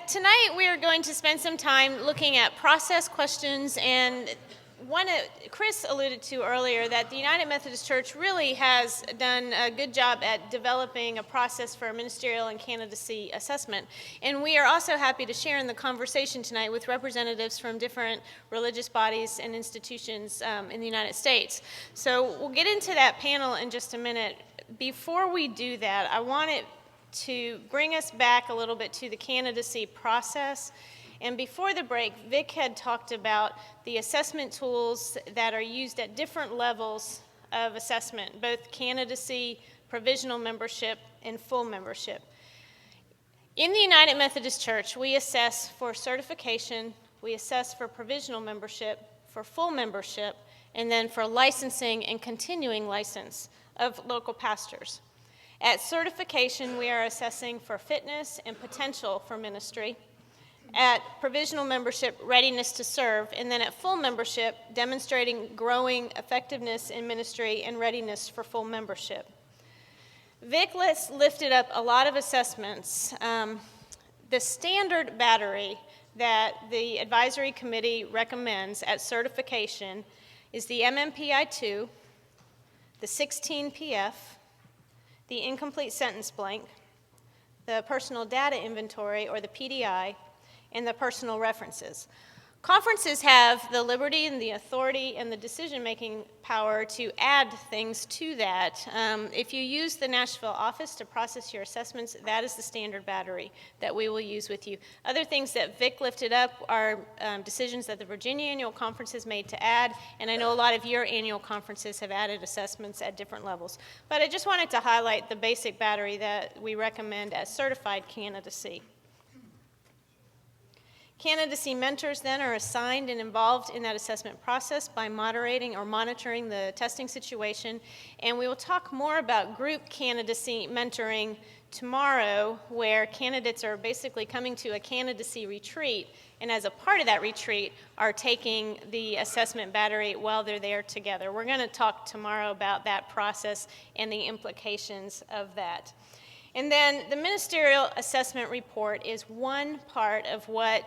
Tonight we are going to spend some time looking at process questions, and Chris alluded to earlier that the United Methodist Church really has done a good job at developing a process for ministerial and candidacy assessment. And we are also happy to share in the conversation tonight with representatives from different religious bodies and institutions in the United States. So we'll get into that panel in just a minute. Before we do that, I wanted to bring us back a little bit to the candidacy process. And before the break, Vic had talked about the assessment tools that are used at different levels of assessment, both candidacy, provisional membership, and full membership. In the United Methodist Church, we assess for certification, we assess for provisional membership, for full membership, and then for licensing and continuing license of local pastors. At certification, we are assessing for fitness and potential for ministry. At provisional membership, readiness to serve, and then at full membership, demonstrating growing effectiveness in ministry and readiness for full membership. Vic lifted up a lot of assessments. The standard battery that the advisory committee recommends at certification is the MMPI-2, the 16PF, the incomplete sentence blank, the personal data inventory, or the PDI, and the personal references. Conferences have the liberty and the authority and the decision-making power to add things to that. If you use the Nashville office to process your assessments, that is the standard battery that we will use with you. Other things that Vic lifted up are decisions that the Virginia Annual Conference has made to add, and I know a lot of your annual conferences have added assessments at different levels. But I just wanted to highlight the basic battery that we recommend as certified candidacy. Candidacy mentors then are assigned and involved in that assessment process by moderating or monitoring the testing situation. And we will talk more about group candidacy mentoring tomorrow, where candidates are basically coming to a candidacy retreat, and as a part of that retreat are taking the assessment battery while they're there together. We're going to talk tomorrow about that process and the implications of that. And then the ministerial assessment report is one part of what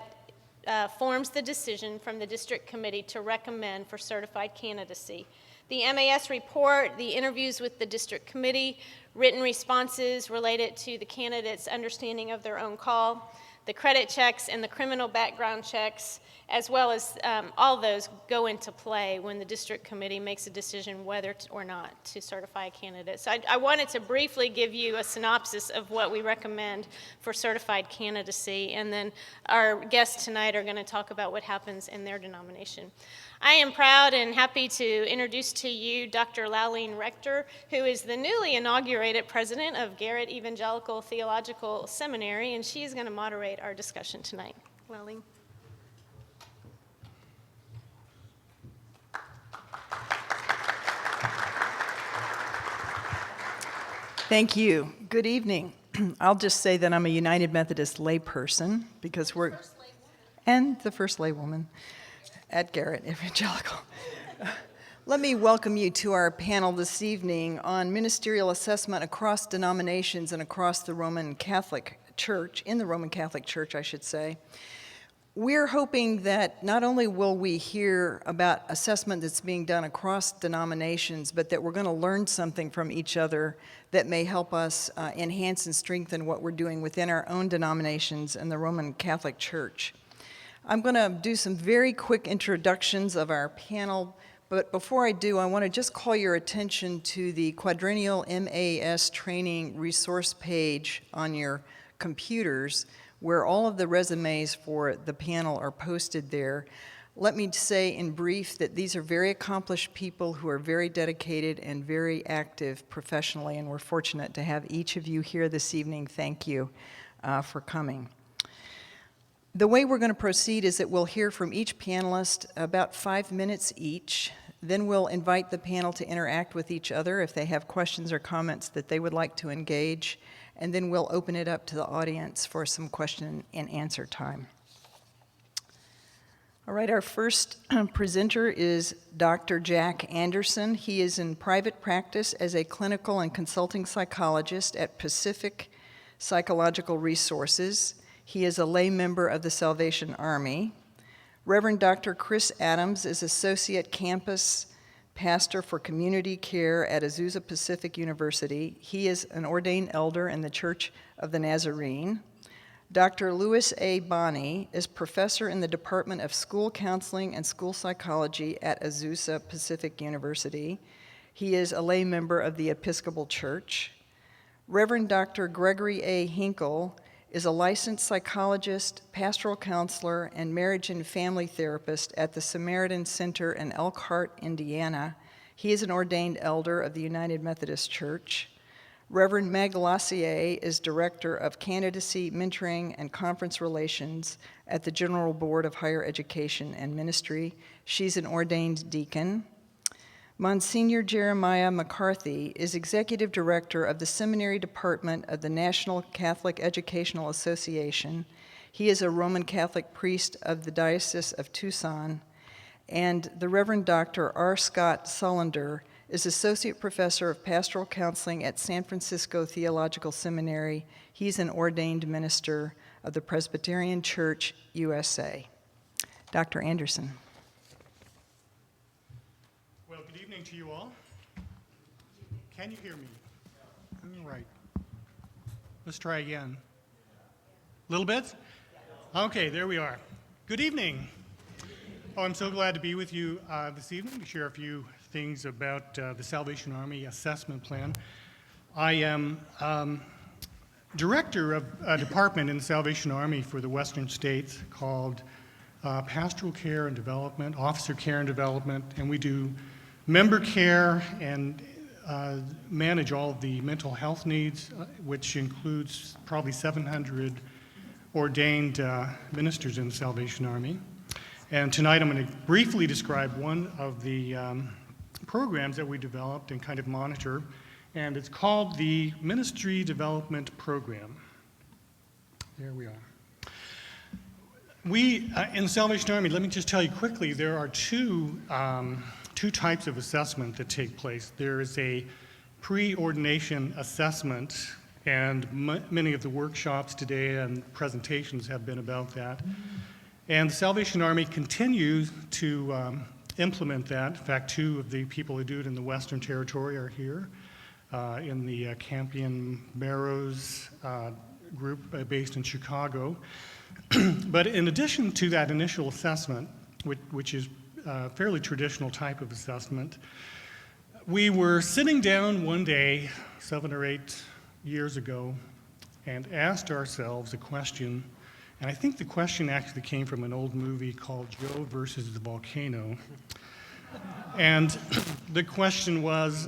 forms the decision from the district committee to recommend for certified candidacy. The MAS report, the interviews with the district committee, written responses related to the candidate's understanding of their own call, the credit checks and the criminal background checks, as well as all those go into play when the district committee makes a decision whether or not to certify a candidate. So I wanted to briefly give you a synopsis of what we recommend for certified candidacy, and then our guests tonight are going to talk about what happens in their denomination. I am proud and happy to introduce to you Dr. Lallene, Rector, who is the newly inaugurated president of Garrett-Evangelical Theological Seminary, and she is going to moderate our discussion tonight. Lallene. Thank you. Good evening. I'll just say that I'm a United Methodist layperson because we're, and the first laywoman at Garrett-Evangelical. Let me welcome you to our panel this evening on ministerial assessment across denominations and across the Roman Catholic Church, in the Roman Catholic Church, I should say. We're hoping that not only will we hear about assessment that's being done across denominations, but that we're going to learn something from each other that may help us enhance and strengthen what we're doing within our own denominations and the Roman Catholic Church. I'm going to do some very quick introductions of our panel, but before I do, I want to just call your attention to the quadrennial MAS training resource page on your computers, where all of the resumes for the panel are posted there. Let me say in brief that these are very accomplished people who are very dedicated and very active professionally, and we're fortunate to have each of you here this evening. Thank you for coming. The way we're going to proceed is that we'll hear from each panelist about 5 minutes each. Then we'll invite the panel to interact with each other if they have questions or comments that they would like to engage. And then we'll open it up to the audience for some question and answer time. All right, our first presenter is Dr. Jack Anderson. He is in private practice as a clinical and consulting psychologist at Pacific Psychological Resources. He is a lay member of the Salvation Army. Reverend Dr. Chris Adams is Associate Campus Pastor for Community Care at Azusa Pacific University. He is an ordained elder in the Church of the Nazarene. Dr. Louis A. Bonney is professor in the Department of School Counseling and School Psychology at Azusa Pacific University. He is a lay member of the Episcopal Church. Reverend Dr. Gregory A. Hinkle is a licensed psychologist, pastoral counselor, and marriage and family therapist at the Samaritan Center in Elkhart, Indiana. He is an ordained elder of the United Methodist Church. Reverend Meg Lassiat is director of candidacy, mentoring, and conference relations at the General Board of Higher Education and Ministry. She's an ordained deacon. Msgr. Jeremiah McCarthy is executive director of the Seminary Department of the National Catholic Educational Association. He is a Roman Catholic priest of the Diocese of Tucson. And the Reverend Dr. R. Scott Sullender is associate professor of pastoral counseling at San Francisco Theological Seminary. He's an ordained minister of the Presbyterian Church, USA. Dr. Anderson. To you all. Can you hear me? All right. Let's try again. A little bit? Okay, there we are. Good evening. Oh, I'm so glad to be with you this evening to share a few things about the Salvation Army Assessment Plan. I am director of a department in the Salvation Army for the Western states called Pastoral Care and Development, Officer Care and Development, and we do member care and manage all of the mental health needs, which includes probably 700 ordained ministers in the Salvation Army. And tonight I'm going to briefly describe one of the programs that we developed and kind of monitor, and it's called the Ministry Development Program. There we are. We, in the Salvation Army, let me just tell you quickly, there are two types of assessment that take place. There is a pre-ordination assessment, and many of the workshops today and presentations have been about that. And the Salvation Army continues to implement that. In fact, two of the people who do it in the Western Territory are here in the Campion Barrows group based in Chicago. But in addition to that initial assessment, which is a fairly traditional type of assessment, we were sitting down one day 7 or 8 years ago and asked ourselves a question, and I think the question actually came from an old movie called Joe versus the Volcano. And the question was,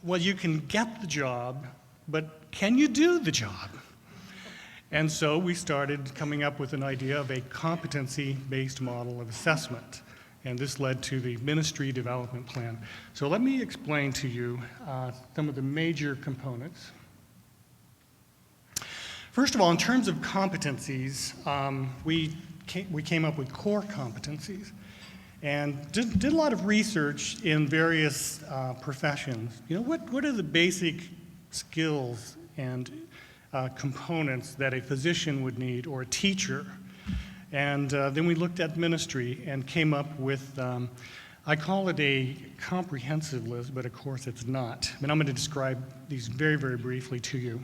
well, you can get the job, but can you do the job? And so we started coming up with an idea of a competency-based model of assessment. And this led to the Ministry Development Plan. So let me explain to you some of the major components. First of all, in terms of competencies, we came up with core competencies and did a lot of research in various professions. You know, what are the basic skills and components that a physician would need or a teacher? And then we looked at ministry and came up with, I call it a comprehensive list, but of course it's not. And I'm going to describe these very, very briefly to you.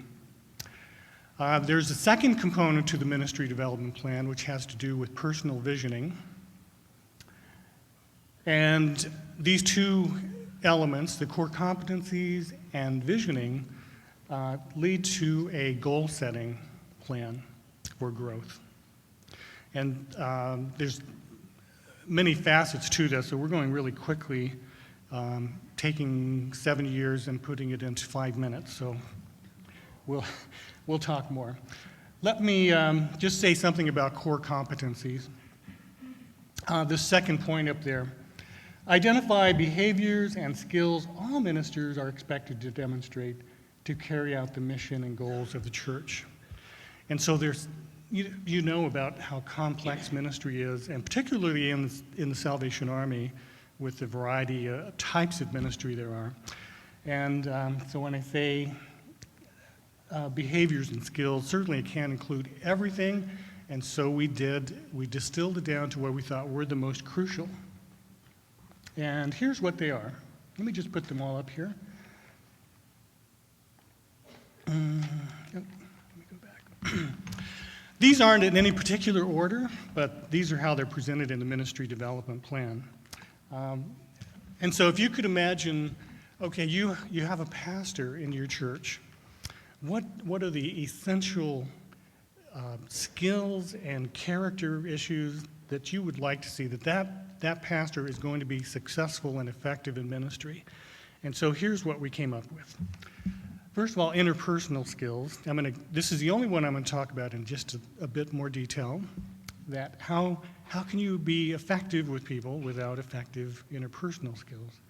There's a second component to the Ministry Development Plan, which has to do with personal visioning. And these two elements, the core competencies and visioning, lead to a goal-setting plan for growth. And there's many facets to this, so we're going really quickly, taking 7 years and putting it into 5 minutes, so we'll talk more. Let me just say something about core competencies. The second point up there, identify behaviors and skills all ministers are expected to demonstrate to carry out the mission and goals of the church. And so there's You know about how complex ministry is, and particularly in the Salvation Army, with the variety of types of ministry there are. And so when I say behaviors and skills, certainly it can include everything, And so we distilled it down to what we thought were the most crucial. And here's what they are. Let me just put them all up here. Let me go back. These aren't in any particular order, but these are how they're presented in the ministry development plan. And so if you could imagine, okay, you have a pastor in your church. What are the essential skills and character issues that you would like to see that pastor is going to be successful and effective in ministry? And so here's what we came up with. First of all, interpersonal skills. This is the only one I'm going to talk about in just a bit more detail. That how can you be effective with people without effective interpersonal skills?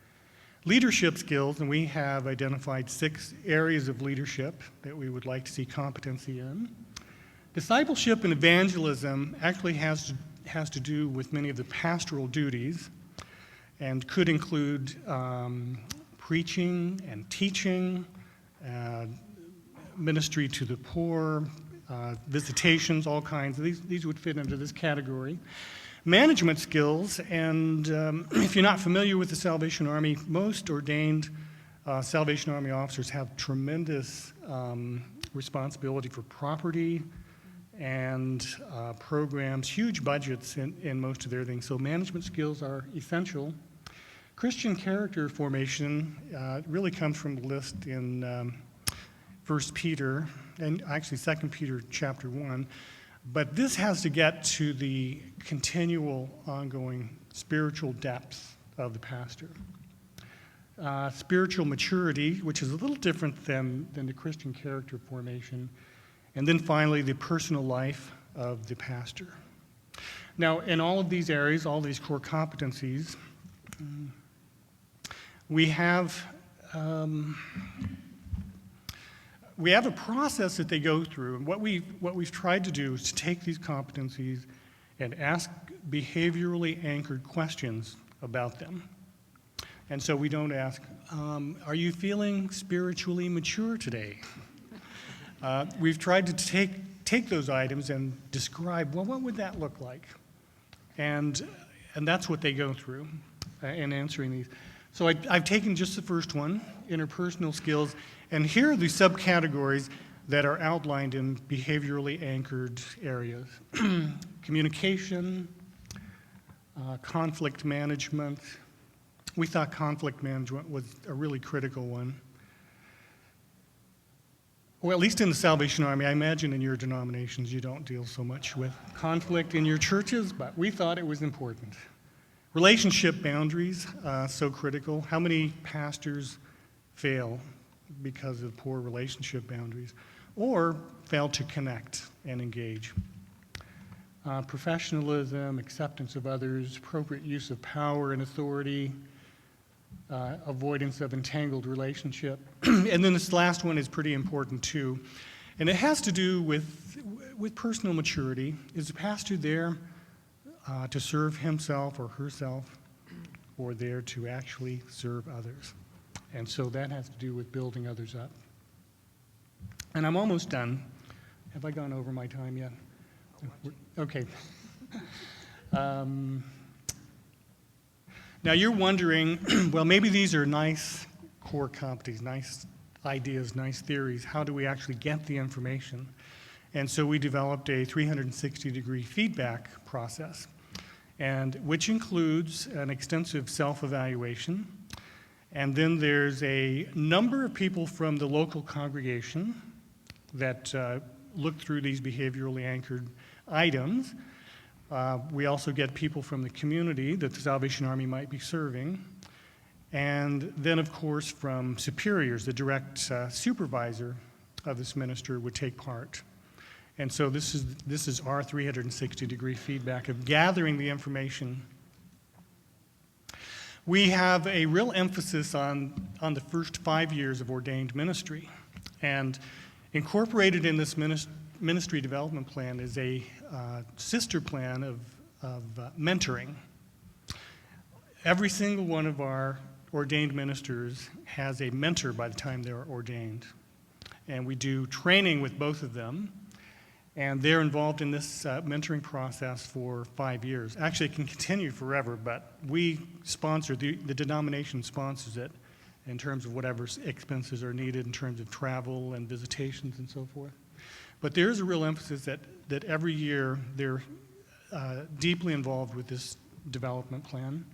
Leadership skills, and we have identified 6 areas of leadership that we would like to see competency in. Discipleship and evangelism actually has to do with many of the pastoral duties and could include preaching and teaching, ministry to the poor, visitations, all kinds. These would fit into this category. Management skills, and if you're not familiar with the Salvation Army, most ordained Salvation Army officers have tremendous responsibility for property and programs, huge budgets in most of their things. So management skills are essential. Christian character formation really comes from the list in 1 Peter, and actually 2 Peter chapter 1. But this has to get to the continual, ongoing spiritual depth of the pastor. Spiritual maturity, which is a little different than the Christian character formation. And then finally, the personal life of the pastor. Now, in all of these areas, all these core competencies, we have a process that they go through, and what we've tried to do is to take these competencies and ask behaviorally anchored questions about them. And so we don't ask, are you feeling spiritually mature today? We've tried to take those items and describe, well, what would that look like? And that's what they go through in answering these. So I've taken just the first one, interpersonal skills, and here are the subcategories that are outlined in behaviorally anchored areas. Communication, conflict management. We thought conflict management was a really critical one. Well, at least in the Salvation Army, I imagine in your denominations you don't deal so much with conflict in your churches, but we thought it was important. Relationship boundaries, so critical. How many pastors fail because of poor relationship boundaries or fail to connect and engage? Professionalism, acceptance of others, appropriate use of power and authority, avoidance of entangled relationship. And then this last one is pretty important too. And it has to do with personal maturity. Is the pastor there to serve himself or herself, or there to actually serve others? And so that has to do with building others up. And I'm almost done. Have I gone over my time yet? Okay. Now you're wondering, well, maybe these are nice core competencies, nice ideas, nice theories. How do we actually get the information? And so we developed a 360-degree feedback process, and which includes an extensive self-evaluation. And then there's a number of people from the local congregation that look through these behaviorally anchored items. We also get people from the community that the Salvation Army might be serving. And then, of course, from superiors, the direct supervisor of this minister would take part. And so this is our 360-degree feedback of gathering the information. We have a real emphasis on the first 5 years of ordained ministry. And incorporated in this ministry development plan is a sister plan of mentoring. Every single one of our ordained ministers has a mentor by the time they're ordained. And we do training with both of them. And they're involved in this mentoring process for 5 years. Actually, it can continue forever, but we sponsor, the denomination sponsors it in terms of whatever expenses are needed in terms of travel and visitations and so forth. But there is a real emphasis that every year they're deeply involved with this development plan.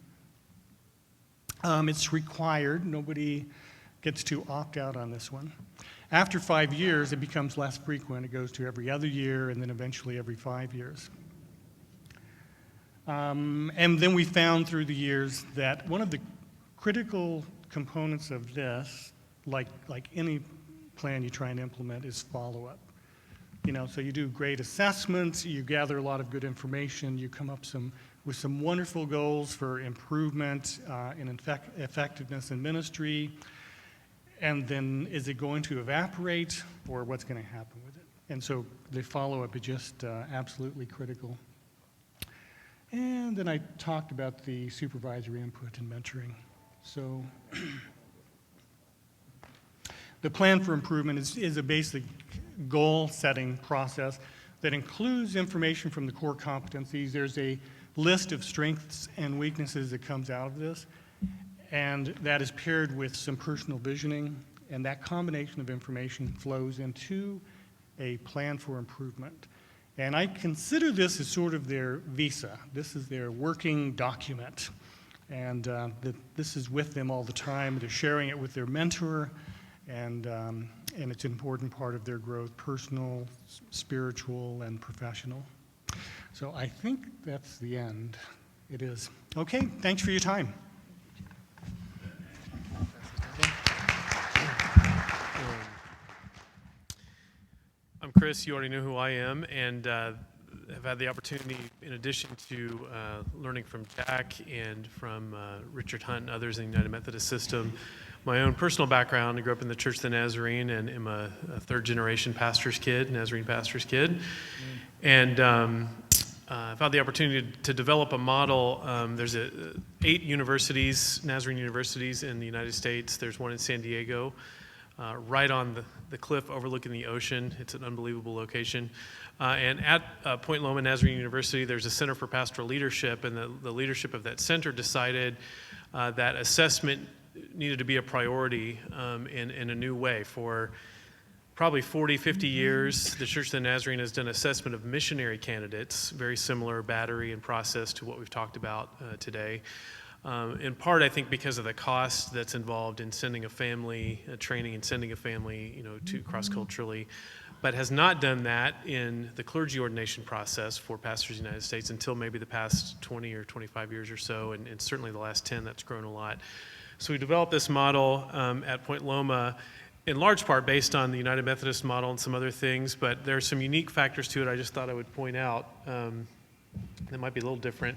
It's required. Nobody gets to opt out on this one. After 5 years, it becomes less frequent. It goes to every other year and then eventually every 5 years. And then we found through the years that one of the critical components of this, like any plan you try and implement, is follow-up. So you do great assessments, you gather a lot of good information, you come up with some wonderful goals for improvement in effectiveness in ministry, and then is it going to evaporate, or what's going to happen with it? And so the follow-up is just absolutely critical. And then I talked about the supervisory input and mentoring. So the plan for improvement is a basic goal-setting process that includes information from the core competencies. There's a list of strengths and weaknesses that comes out of this, and that is paired with some personal visioning, and that combination of information flows into a plan for improvement. And I consider this as sort of their visa. This is their working document, and this is with them all the time. They're sharing it with their mentor, and it's an important part of their growth, personal, spiritual, and professional. So I think that's the end. It is. Okay, thanks for your time. I'm Chris. You already know who I am, and have had the opportunity, in addition to learning from Jack and from Richard Hunt and others in the United Methodist system, my own personal background. I grew up in the Church of the Nazarene and am a third-generation pastor's kid, Nazarene pastor's kid. And I've had the opportunity to develop a model. There's 8 universities, Nazarene universities in the United States. There's one in San Diego, right on the cliff overlooking the ocean. It's an unbelievable location. And at Point Loma Nazarene University, there's a Center for Pastoral Leadership, and the leadership of that center decided that assessment needed to be a priority in a new way. For probably 40, 50 years, the Church of the Nazarene has done assessment of missionary candidates, very similar battery and process to what we've talked about today. In part, I think, because of the cost that's involved in sending a family, training and sending a family, to cross-culturally, but has not done that in the clergy ordination process for pastors in the United States until maybe the past 20 or 25 years or so, and certainly the last 10, that's grown a lot. So we developed this model at Point Loma, in large part based on the United Methodist model and some other things, but there are some unique factors to it I just thought I would point out that might be a little different.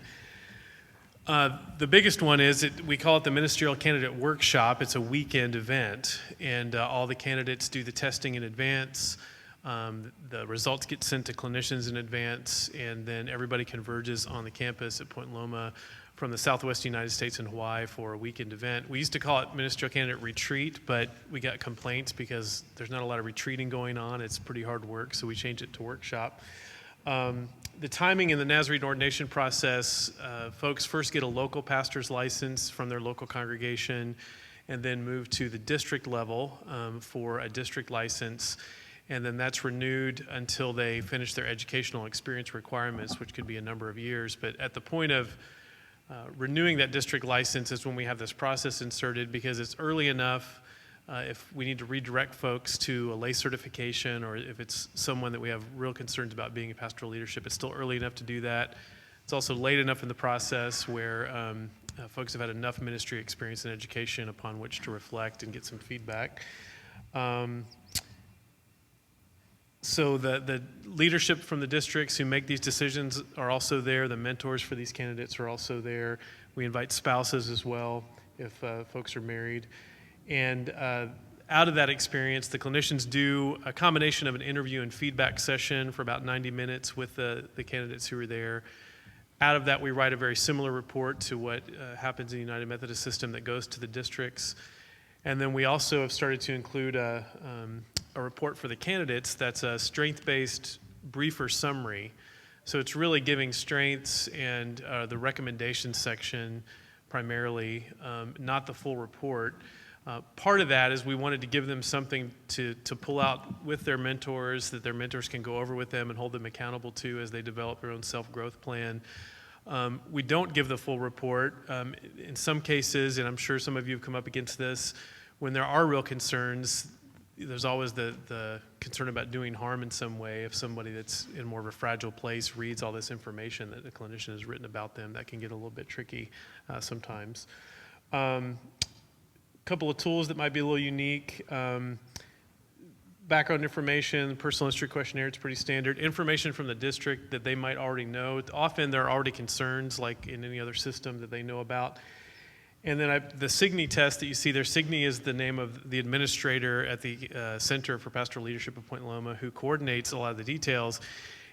The biggest one is we call it the Ministerial Candidate Workshop. It's a weekend event, and all the candidates do the testing in advance. The results get sent to clinicians in advance, and then everybody converges on the campus at Point Loma from the Southwest United States and Hawaii for a weekend event. We used to call it Ministerial Candidate Retreat, but we got complaints because there's not a lot of retreating going on. It's pretty hard work, so we changed it to workshop. The timing in the Nazarene ordination process, folks first get a local pastor's license from their local congregation and then move to the district level for a district license. And then that's renewed until they finish their educational experience requirements, which could be a number of years. But at the point of renewing that district license is when we have this process inserted, because it's early enough if we need to redirect folks to a lay certification, or if it's someone that we have real concerns about being a pastoral leadership, it's still early enough to do that. It's also late enough in the process where folks have had enough ministry experience and education upon which to reflect and get some feedback. So the leadership from the districts who make these decisions are also there. The mentors for these candidates are also there. We invite spouses as well if folks are married. And out of that experience, the clinicians do a combination of an interview and feedback session for about 90 minutes with the candidates who are there. Out of that, we write a very similar report to what happens in the United Methodist system that goes to the districts. And then we also have started to include a report for the candidates that's a strength-based briefer summary. So it's really giving strengths and the recommendation section primarily, not the full report. Part of that is we wanted to give them something to pull out with their mentors that their mentors can go over with them and hold them accountable to as they develop their own self-growth plan. We don't give the full report. In some cases, and I'm sure some of you have come up against this, when there are real concerns, there's always the concern about doing harm in some way. If somebody that's in more of a fragile place reads all this information that the clinician has written about them, that can get a little bit tricky sometimes. Couple of tools that might be a little unique. Background information, personal history questionnaire, it's pretty standard. Information from the district that they might already know. Often there are already concerns, like in any other system, that they know about. And then the Signy test that you see there, Signy is the name of the administrator at the Center for Pastoral Leadership of Point Loma who coordinates a lot of the details.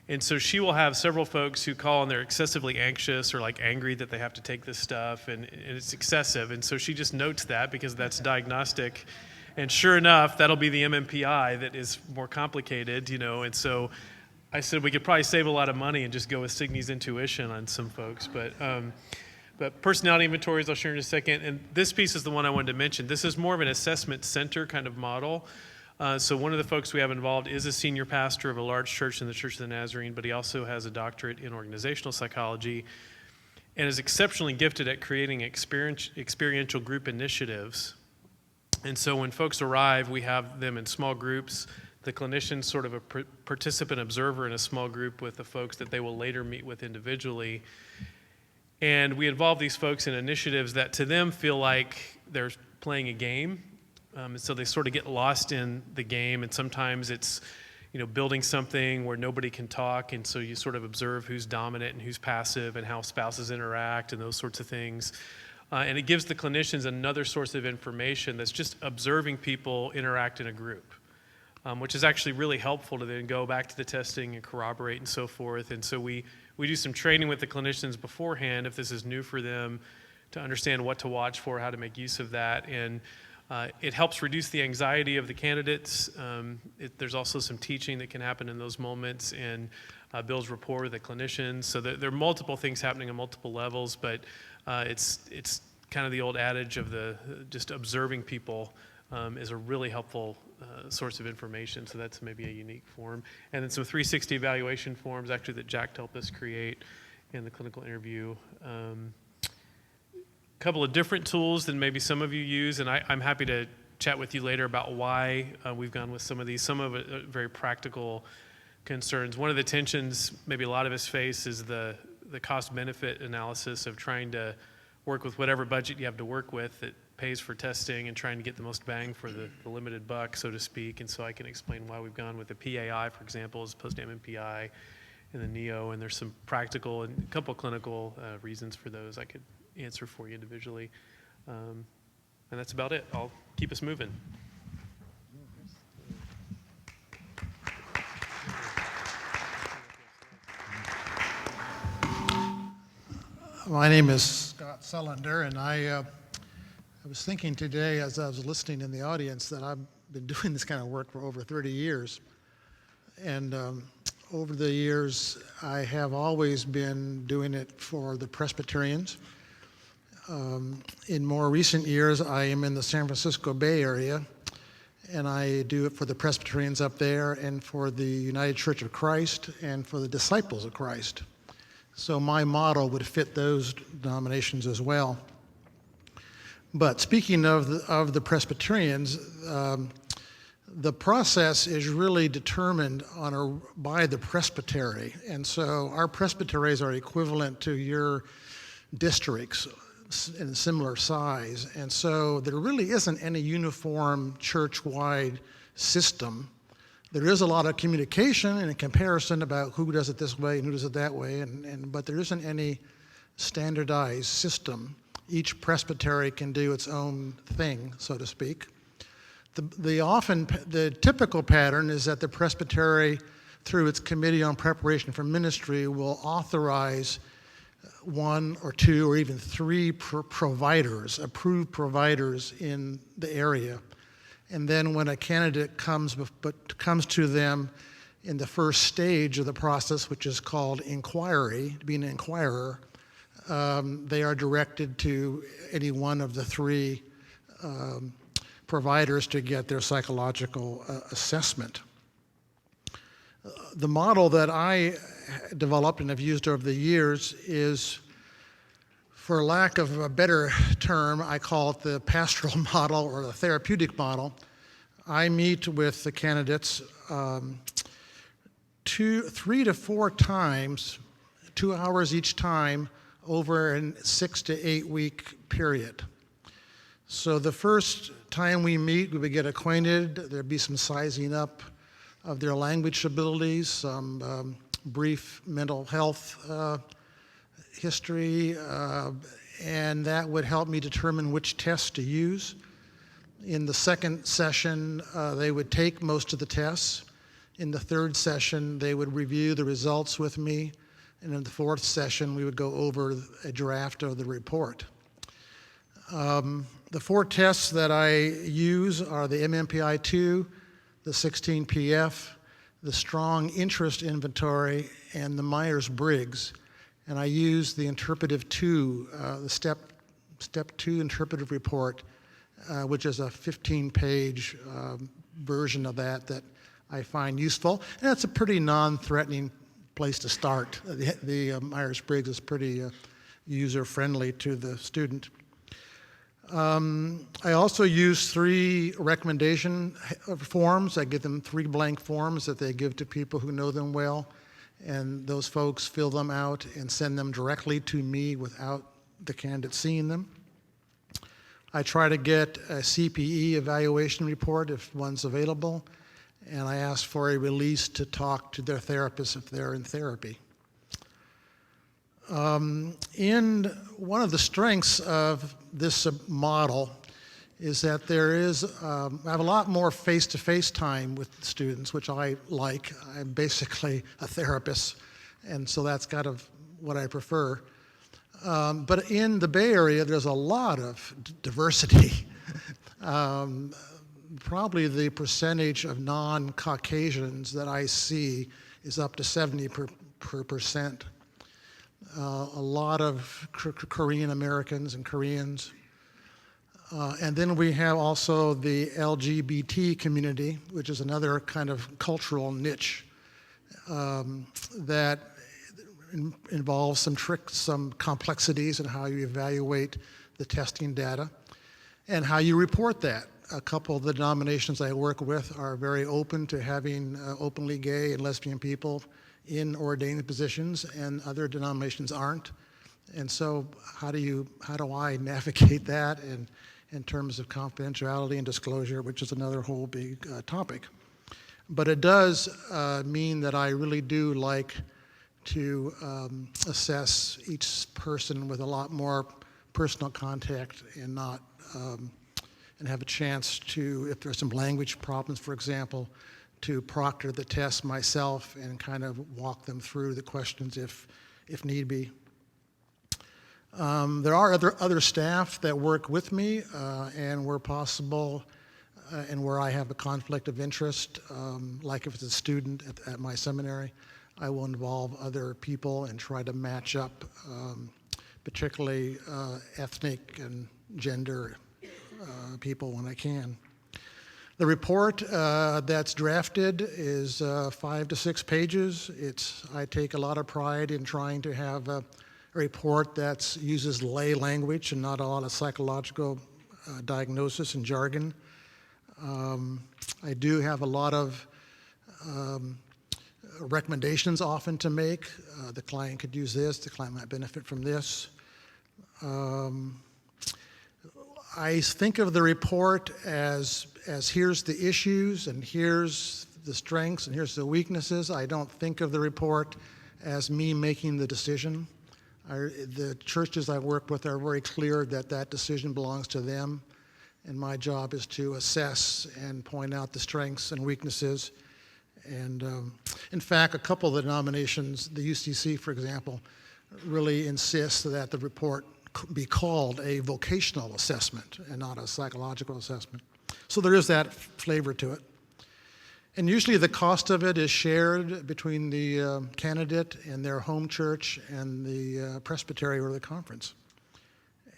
And so she will have several folks who call and they're excessively anxious or like angry that they have to take this stuff and it's excessive. And so she just notes that because that's diagnostic. And sure enough, that'll be the MMPI that is more complicated, you know. And so I said we could probably save a lot of money and just go with Signy's intuition on some folks. But personality inventories I'll share in a second. And this piece is the one I wanted to mention. This is more of an assessment center kind of model. So one of the folks we have involved is a senior pastor of a large church in the Church of the Nazarene, but he also has a doctorate in organizational psychology and is exceptionally gifted at creating experiential group initiatives. And so when folks arrive, we have them in small groups. The clinician's sort of a participant observer in a small group with the folks that they will later meet with individually. And we involve these folks in initiatives that to them feel like they're playing a game. So they sort of get lost in the game, and sometimes it's, you know, building something where nobody can talk, and so you sort of observe who's dominant and who's passive and how spouses interact and those sorts of things. And it gives the clinicians another source of information that's just observing people interact in a group, which is actually really helpful to then go back to the testing and corroborate and so forth. And so we do some training with the clinicians beforehand if this is new for them to understand what to watch for, how to make use of that. And it helps reduce the anxiety of the candidates. There's also some teaching that can happen in those moments and builds rapport with the clinicians. So there are multiple things happening on multiple levels, but it's kind of the old adage of just observing people is a really helpful source of information. So that's maybe a unique form. And then some 360 evaluation forms actually that Jack helped us create in the clinical interview. Couple of different tools than maybe some of you use, and I'm happy to chat with you later about why we've gone with some of these. Some of it are very practical concerns. One of the tensions maybe a lot of us face is the cost-benefit analysis of trying to work with whatever budget you have to work with that pays for testing and trying to get the most bang for the limited buck, so to speak. And so I can explain why we've gone with the PAI, for example, as opposed to MMPI and the NEO, and there's some practical and a couple clinical reasons for those I could answer for you individually. And that's about it. I'll keep us moving. My name is Scott Sullender, and I was thinking today as I was listening in the audience that I've been doing this kind of work for over 30 years. And over the years, I have always been doing it for the Presbyterians. In more recent years, I am in the San Francisco Bay Area, and I do it for the Presbyterians up there and for the United Church of Christ and for the Disciples of Christ. So my model would fit those denominations as well. But speaking of the Presbyterians, the process is really determined by the presbytery. And so our presbyteries are equivalent to your districts in similar size. And so there really isn't any uniform church-wide system. There is a lot of communication and a comparison about who does it this way and who does it that way, but there isn't any standardized system. Each presbytery can do its own thing, so to speak. The typical pattern is that the presbytery, through its committee on preparation for ministry, will authorize one or two or even three providers, approved providers in the area. And then when a candidate comes to them in the first stage of the process, which is called inquiry, being an inquirer, they are directed to any one of the three providers to get their psychological assessment. The model that I developed and have used over the years is, for lack of a better term, I call it the pastoral model or the therapeutic model. I meet with the candidates 3 to 4 times, 2 hours each time, over a 6 to 8 week period. So the first time we meet, we would get acquainted. There'd be some sizing up of their language abilities, some brief mental health history, and that would help me determine which tests to use. In the second session, they would take most of the tests. In the third session, they would review the results with me. And in the fourth session, we would go over a draft of the report. The 4 tests that I use are the MMPI-2, the 16PF, the Strong Interest Inventory, and the Myers-Briggs. And I use the Interpretive 2, the Step 2 Interpretive Report, which is a 15-page version of that I find useful. And it's a pretty non-threatening place to start. The Myers-Briggs is pretty user-friendly to the student. I also use 3 recommendation forms. I give them 3 blank forms that they give to people who know them well, and those folks fill them out and send them directly to me without the candidate seeing them. I try to get a CPE evaluation report if one's available, and I ask for a release to talk to their therapist if they're in therapy. And one of the strengths of this model is that there is, I have a lot more face-to-face time with students, which I like. I'm basically a therapist, and so that's kind of what I prefer. But in the Bay Area, there's a lot of diversity. Probably the percentage of non-Caucasians that I see is up to 70%. A lot of Korean Americans and Koreans. And then we have also the LGBT community, which is another kind of cultural niche that involves some tricks, some complexities in how you evaluate the testing data and how you report that. A couple of the denominations I work with are very open to having openly gay and lesbian people in ordained positions, and other denominations aren't. And so how do I navigate that in terms of confidentiality and disclosure, which is another whole big topic. But it does mean that I really do like to assess each person with a lot more personal contact and not and have a chance to, if there's some language problems, for example, to proctor the test myself and kind of walk them through the questions if need be. There are other staff that work with me, and where possible, and where I have a conflict of interest, like if it's a student at my seminary, I will involve other people and try to match up, particularly ethnic and gender people when I can. The report that's drafted is 5 to 6 pages. I take a lot of pride in trying to have a report that uses lay language and not a lot of psychological diagnosis and jargon. I do have a lot of recommendations often to make. The client could use this, the client might benefit from this. I think of the report as here's the issues and here's the strengths and here's the weaknesses. I don't think of the report as me making the decision. The churches I work with are very clear that that decision belongs to them, and my job is to assess and point out the strengths and weaknesses. And in fact, a couple of the denominations, the UCC, for example, really insists that the report be called a vocational assessment and not a psychological assessment. So there is that flavor to it. And usually the cost of it is shared between the candidate and their home church and the presbytery or the conference.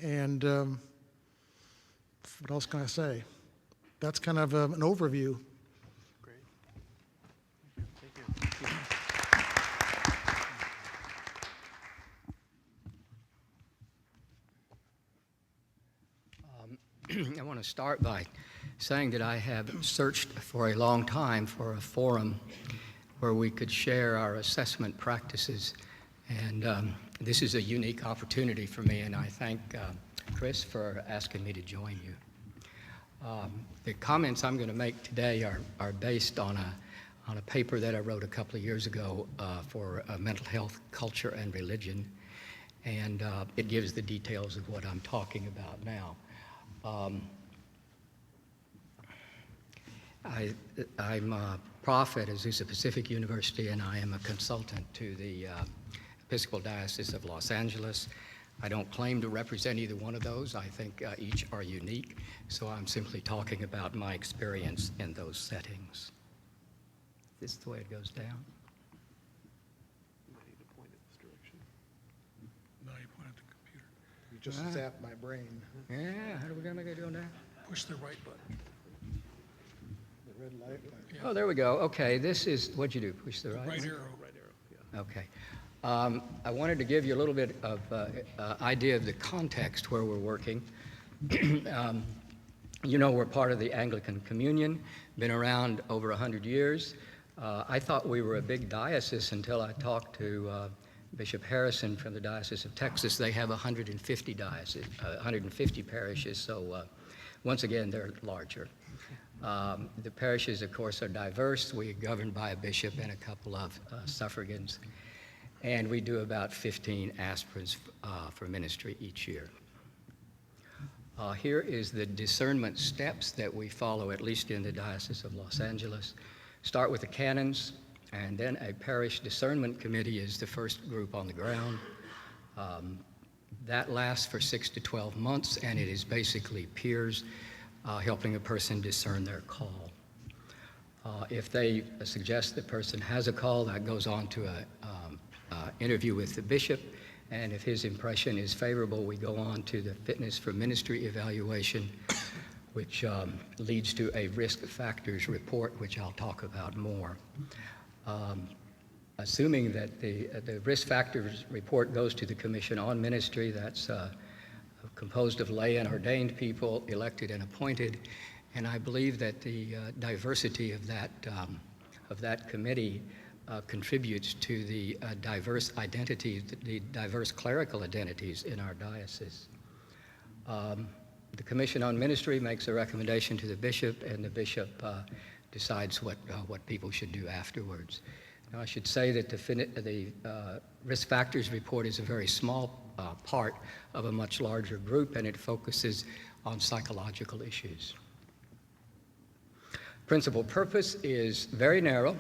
And what else can I say? That's kind of an overview. Great. Thank you. I want to start by saying that I have searched for a long time for a forum where we could share our assessment practices, and this is a unique opportunity for me, and I thank Chris for asking me to join you. The comments I'm going to make today are based on a paper that I wrote a couple of years ago for mental health, culture, and religion, and it gives the details of what I'm talking about now. I'm a prof at Azusa Pacific University, and I am a consultant to the Episcopal Diocese of Los Angeles. I don't claim to represent either one of those. I think each are unique, so I'm simply talking about my experience in those settings. Is this the way it goes down? You might need to point it this direction. No, you point at the computer. You just zapped my brain. Yeah, how are we going to make it go down? Push the right button. The red light. Oh, there we go. Okay, this is, what'd you do? Push the right? Right arrow. Right arrow, yeah. Okay. I wanted to give you a little bit of idea of the context where we're working. You know, we're part of the Anglican Communion, been around over 100 years. I thought we were a big diocese until I talked to Bishop Harrison from the Diocese of Texas. They have 150 parishes, so once again, they're larger. The parishes, of course, are diverse. We're governed by a bishop and a couple of suffragans, and we do about 15 aspirants for ministry each year. Here is the discernment steps that we follow, at least in the Diocese of Los Angeles. Start with the canons, and then a parish discernment committee is the first group on the ground. That lasts for 6 to 12 months, and it is basically peers helping a person discern their call. If they suggest the person has a call, that goes on to an interview with the bishop, and if his impression is favorable, we go on to the fitness for ministry evaluation, which leads to a risk factors report, which I'll talk about more. Assuming that the risk factors report goes to the Commission on Ministry, that's composed of lay and ordained people, elected and appointed, and I believe that the diversity of that committee contributes to the diverse identities, the diverse clerical identities in our diocese. The Commission on Ministry makes a recommendation to the bishop, and the bishop decides what people should do afterwards. Now, I should say that the risk factors report is a very small part of a much larger group, and it focuses on psychological issues. Principal purpose is very narrow.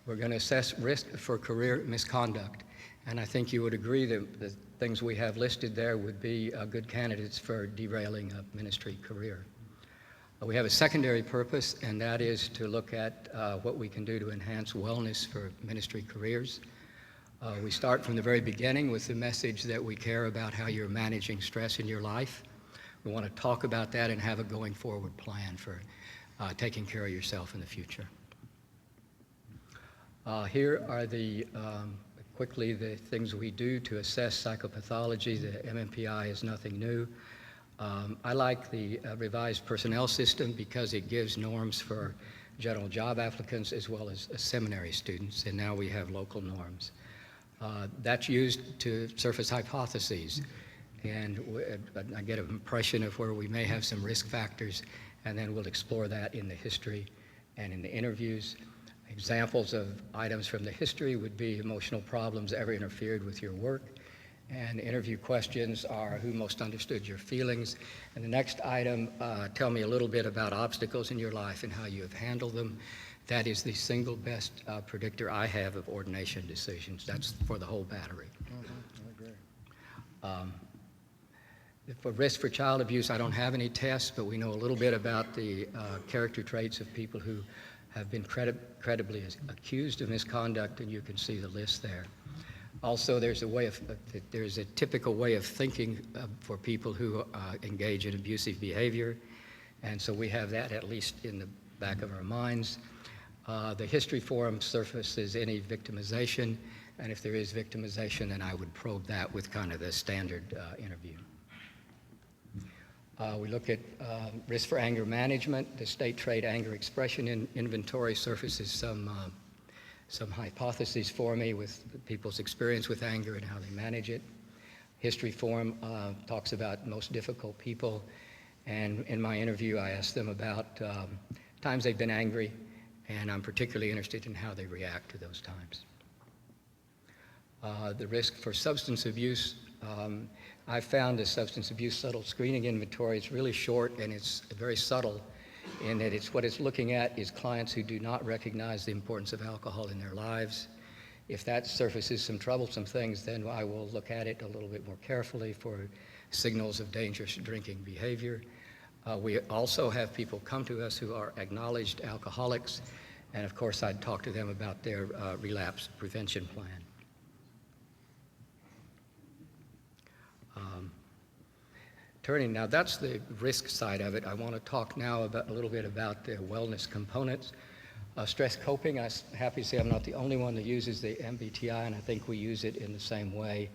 We're going to assess risk for career misconduct, and I think you would agree that the things we have listed there would be good candidates for derailing a ministry career. We have a secondary purpose, and that is to look at what we can do to enhance wellness for ministry careers. We start from the very beginning with the message that we care about how you're managing stress in your life. We want to talk about that and have a going forward plan for taking care of yourself in the future. Here are quickly the things we do to assess psychopathology. The MMPI is nothing new. I like the revised personnel system because it gives norms for general job applicants as well as seminary students, and now we have local norms. That's used to surface hypotheses, and I get an impression of where we may have some risk factors, and then we'll explore that in the history and in the interviews. Examples of items from the history would be emotional problems ever interfered with your work, and interview questions are who most understood your feelings. And the next item, tell me a little bit about obstacles in your life and how you have handled them. That is the single best predictor I have of ordination decisions. That's for the whole battery. I agree. For risk for child abuse, I don't have any tests, but we know a little bit about the character traits of people who have been credibly accused of misconduct, and you can see the list there. Also, there's a typical way of thinking for people who engage in abusive behavior, and so we have that at least in the back of our minds. The history forum surfaces any victimization, and if there is victimization, then I would probe that with kind of the standard interview. We look at risk for anger management. The state trade anger expression inventory surfaces some hypotheses for me with people's experience with anger and how they manage it. History forum talks about most difficult people, and in my interview I asked them about times they've been angry, and I'm particularly interested in how they react to those times. The risk for substance abuse, I found the substance abuse subtle screening inventory. It's really short and it's very subtle in that what it's looking at is clients who do not recognize the importance of alcohol in their lives. If that surfaces some troublesome things, then I will look at it a little bit more carefully for signals of dangerous drinking behavior. We also have people come to us who are acknowledged alcoholics, and of course I'd talk to them about their relapse prevention plan. Turning now, that's the risk side of it. I want to talk now a little bit about the wellness components. Stress coping, I'm happy to say I'm not the only one that uses the MBTI, and I think we use it in the same way,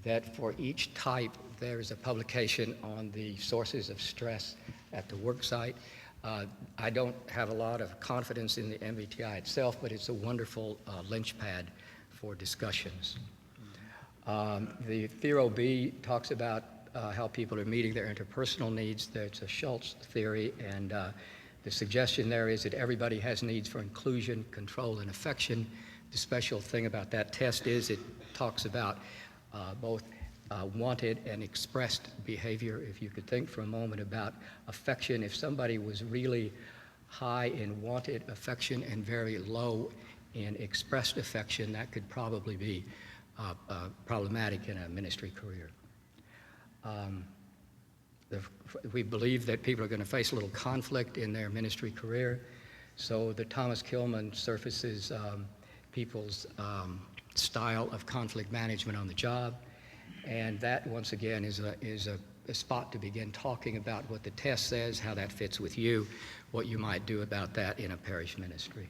that for each type there is a publication on the sources of stress at the work site. I don't have a lot of confidence in the MBTI itself, but it's a wonderful linchpad for discussions. The Theory talks about how people are meeting their interpersonal needs. There's a Schultz theory, and the suggestion there is that everybody has needs for inclusion, control, and affection. The special thing about that test is it talks about both wanted and expressed behavior. If you could think for a moment about affection, if somebody was really high in wanted affection and very low in expressed affection, that could probably be problematic in a ministry career. We believe that people are going to face a little conflict in their ministry career, so the Thomas Kilman surfaces people's style of conflict management on the job, and that once again is a spot to begin talking about what the test says, how that fits with you, what you might do about that in a parish ministry.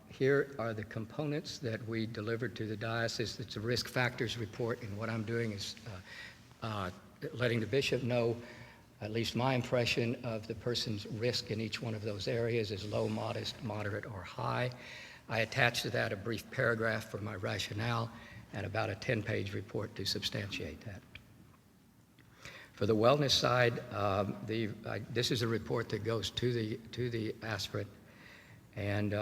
Here are the components that we delivered to the diocese. It's a risk factors report, and what I'm doing is letting the bishop know at least my impression of the person's risk in each one of those areas is low, modest, moderate, or high. I attach to that a brief paragraph for my rationale and about a 10-page report to substantiate that. For the wellness side, this is a report that goes to the aspirant, and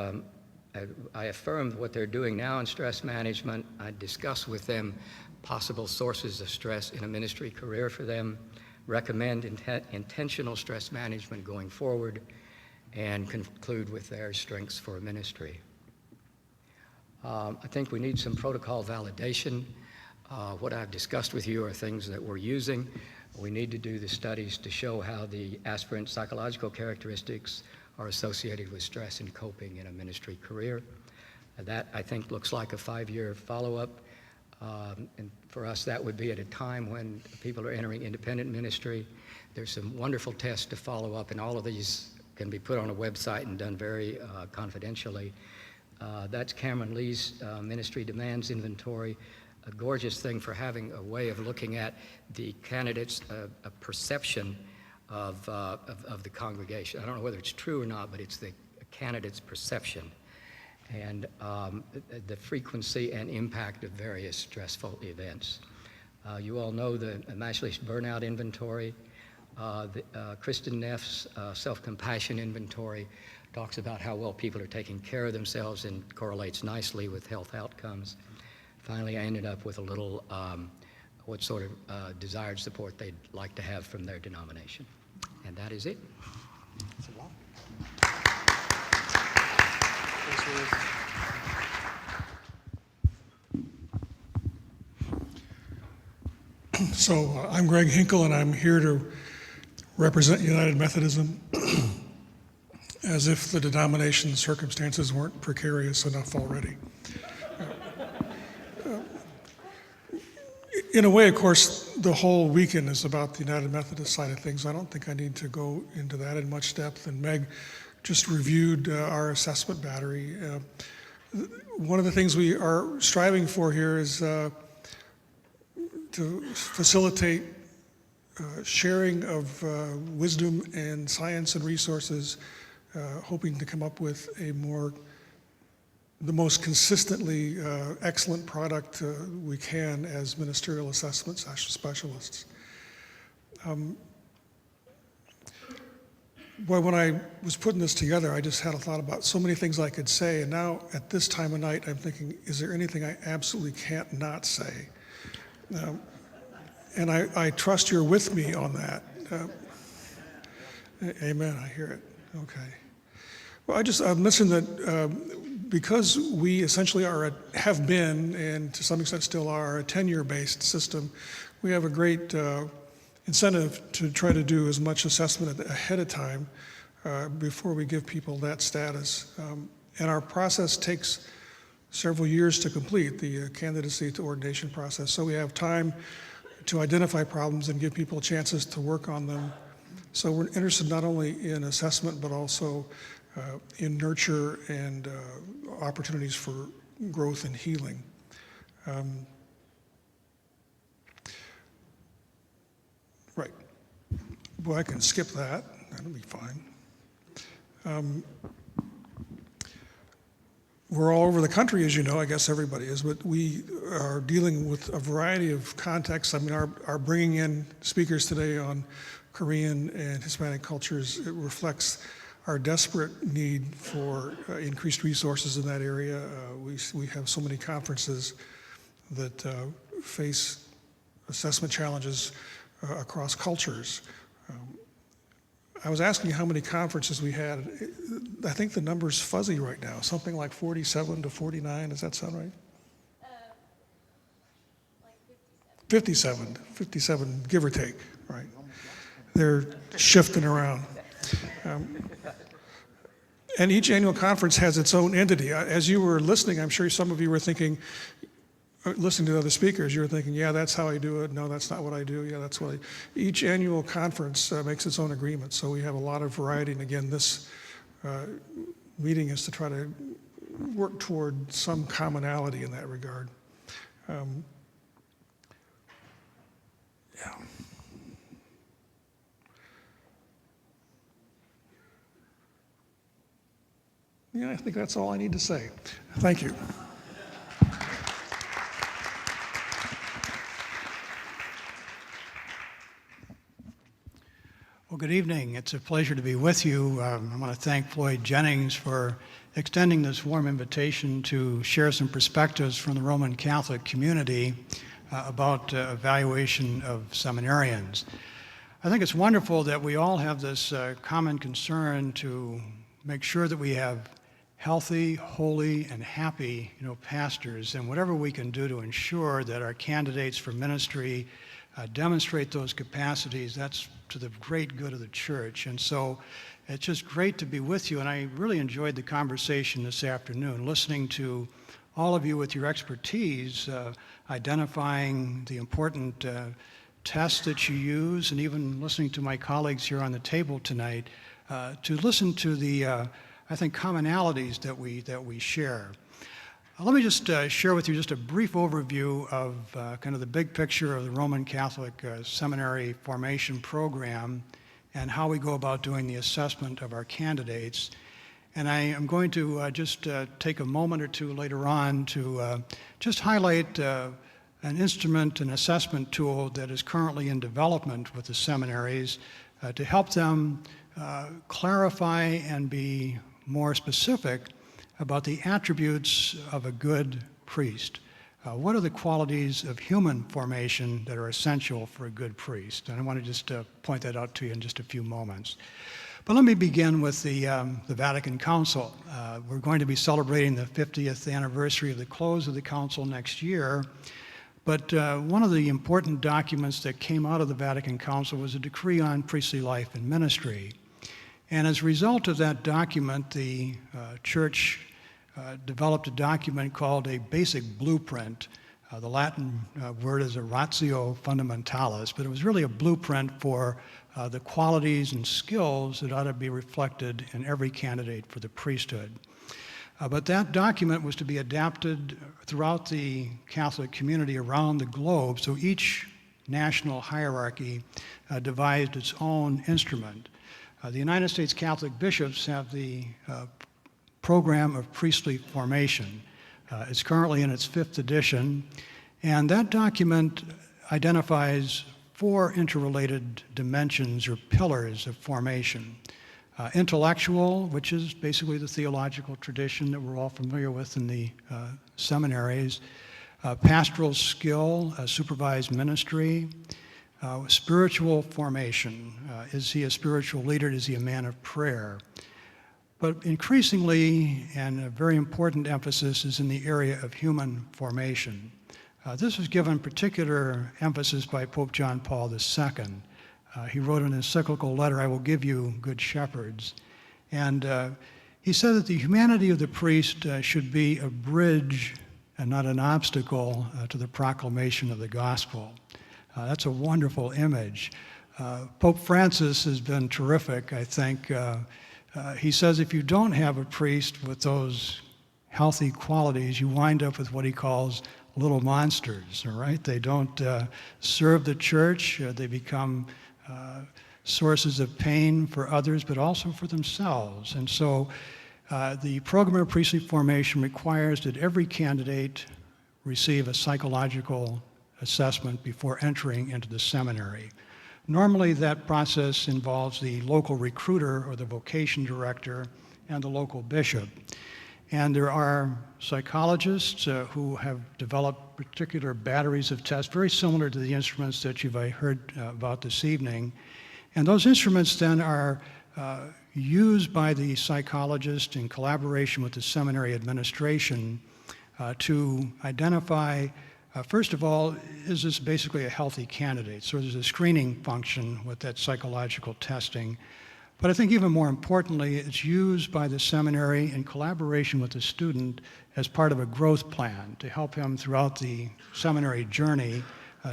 I affirm what they're doing now in stress management. I discuss with them possible sources of stress in a ministry career for them, recommend intentional stress management going forward, and conclude with their strengths for a ministry. I think we need some protocol validation. What I've discussed with you are things that we're using. We need to do the studies to show how the aspirant's psychological characteristics are associated with stress and coping in a ministry career. That, I think, looks like a 5-year follow-up. And for us, that would be at a time when people are entering independent ministry. There's some wonderful tests to follow up, and all of these can be put on a website and done very confidentially. That's Cameron Lee's ministry demands inventory, a gorgeous thing for having a way of looking at the candidate's perception of the congregation. I don't know whether it's true or not, but it's the candidate's perception, and the frequency and impact of various stressful events. You all know the Mashley's burnout inventory. Kristen Neff's self-compassion inventory talks about how well people are taking care of themselves and correlates nicely with health outcomes. Finally, I ended up with a little what sort of desired support they'd like to have from their denomination. And that is it. That's a lot. So I'm Greg Hinkle, and I'm here to represent United Methodism as if the denomination circumstances weren't precarious enough already. In a way, of course, the whole weekend is about the United Methodist side of things. I don't think I need to go into that in much depth. And Meg just reviewed our assessment battery. One of the things we are striving for here is to facilitate sharing of wisdom and science and resources, hoping to come up with the most consistently excellent product we can as ministerial assessment specialists. Well, when I was putting this together, I just had a thought about so many things I could say, and now at this time of night, I'm thinking, is there anything I absolutely can't not say? And I trust you're with me on that. Amen, I hear it. Okay. Well, I'm listening that because we essentially have been, and to some extent still are, a tenure-based system, we have a great incentive to try to do as much assessment ahead of time before we give people that status. And our process takes several years to complete, the candidacy to ordination process. So we have time to identify problems and give people chances to work on them. So we're interested not only in assessment, but also in nurture and opportunities for growth and healing. Right. Boy, I can skip that. That'll be fine. We're all over the country, as you know. I guess everybody is, but we are dealing with a variety of contexts. I mean, our bringing in speakers today on Korean and Hispanic cultures, it reflects our desperate need for increased resources in that area. We have so many conferences that face assessment challenges across cultures. I was asking how many conferences we had. I think the number's fuzzy right now, something like 47 to 49. Does that sound right? Like 57, give or take, right? They're shifting around. And each annual conference has its own entity. As you were listening, I'm sure some of you were thinking, listening to other speakers, you were thinking, yeah, that's how I do it. No, that's not what I do. Yeah, that's what I do. Each annual conference makes its own agreement. So we have a lot of variety. And again, this meeting is to try to work toward some commonality in that regard. Yeah. Yeah, I think that's all I need to say. Thank you. Well, good evening. It's a pleasure to be with you. I want to thank Floyd Jennings for extending this warm invitation to share some perspectives from the Roman Catholic community about evaluation of seminarians. I think it's wonderful that we all have this common concern to make sure that we have healthy, holy, and happy, pastors, and whatever we can do to ensure that our candidates for ministry demonstrate those capacities, that's to the great good of the church. And so it's just great to be with you, and I really enjoyed the conversation this afternoon, listening to all of you with your expertise, identifying the important tests that you use, and even listening to my colleagues here on the table tonight to listen to the I think commonalities that we share. Let me just share with you just a brief overview of kind of the big picture of the Roman Catholic Seminary formation program and how we go about doing the assessment of our candidates. And I am going to just take a moment or two later on to just highlight an instrument, an assessment tool that is currently in development with the seminaries to help them clarify and be more specific about the attributes of a good priest. What are the qualities of human formation that are essential for a good priest? And I want to just point that out to you in just a few moments. But let me begin with the Vatican Council. We're going to be celebrating the 50th anniversary of the close of the council next year. But one of the important documents that came out of the Vatican Council was a decree on priestly life and ministry. And as a result of that document, the church developed a document called a basic blueprint. The Latin word is a ratio fundamentalis, but it was really a blueprint for the qualities and skills that ought to be reflected in every candidate for the priesthood. But that document was to be adapted throughout the Catholic community around the globe, so each national hierarchy devised its own instrument. The United States Catholic bishops have the program of priestly formation. It's currently in its 5th edition, and that document identifies 4 interrelated dimensions or pillars of formation. Intellectual, which is basically the theological tradition that we're all familiar with in the seminaries. Pastoral skill, supervised ministry. Spiritual formation. Is he a spiritual leader? Is he a man of prayer? But increasingly, and a very important emphasis, is in the area of human formation. This was given particular emphasis by Pope John Paul II. He wrote an encyclical letter, I will give you good shepherds. And he said that the humanity of the priest should be a bridge and not an obstacle to the proclamation of the gospel. That's a wonderful image. Pope Francis has been terrific, I think. He says if you don't have a priest with those healthy qualities, you wind up with what he calls little monsters, all right? They don't serve the church. They become sources of pain for others, but also for themselves. And so the program of priestly formation requires that every candidate receive a psychological assessment before entering into the seminary. Normally, that process involves the local recruiter or the vocation director and the local bishop. And there are psychologists who have developed particular batteries of tests, very similar to the instruments that you've heard about this evening. And those instruments then are used by the psychologist in collaboration with the seminary administration to identify, first of all, is this basically a healthy candidate? So there's a screening function with that psychological testing. But I think even more importantly, it's used by the seminary in collaboration with the student as part of a growth plan to help him throughout the seminary journey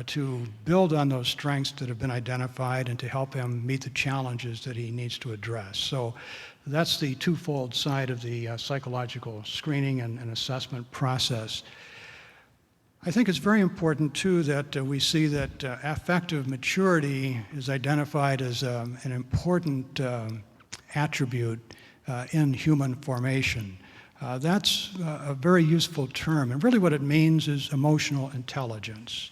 to build on those strengths that have been identified and to help him meet the challenges that he needs to address. So that's the twofold side of the psychological screening and assessment process. I think it's very important, too, that we see that affective maturity is identified as an important attribute in human formation. That's a very useful term, and really what it means is emotional intelligence.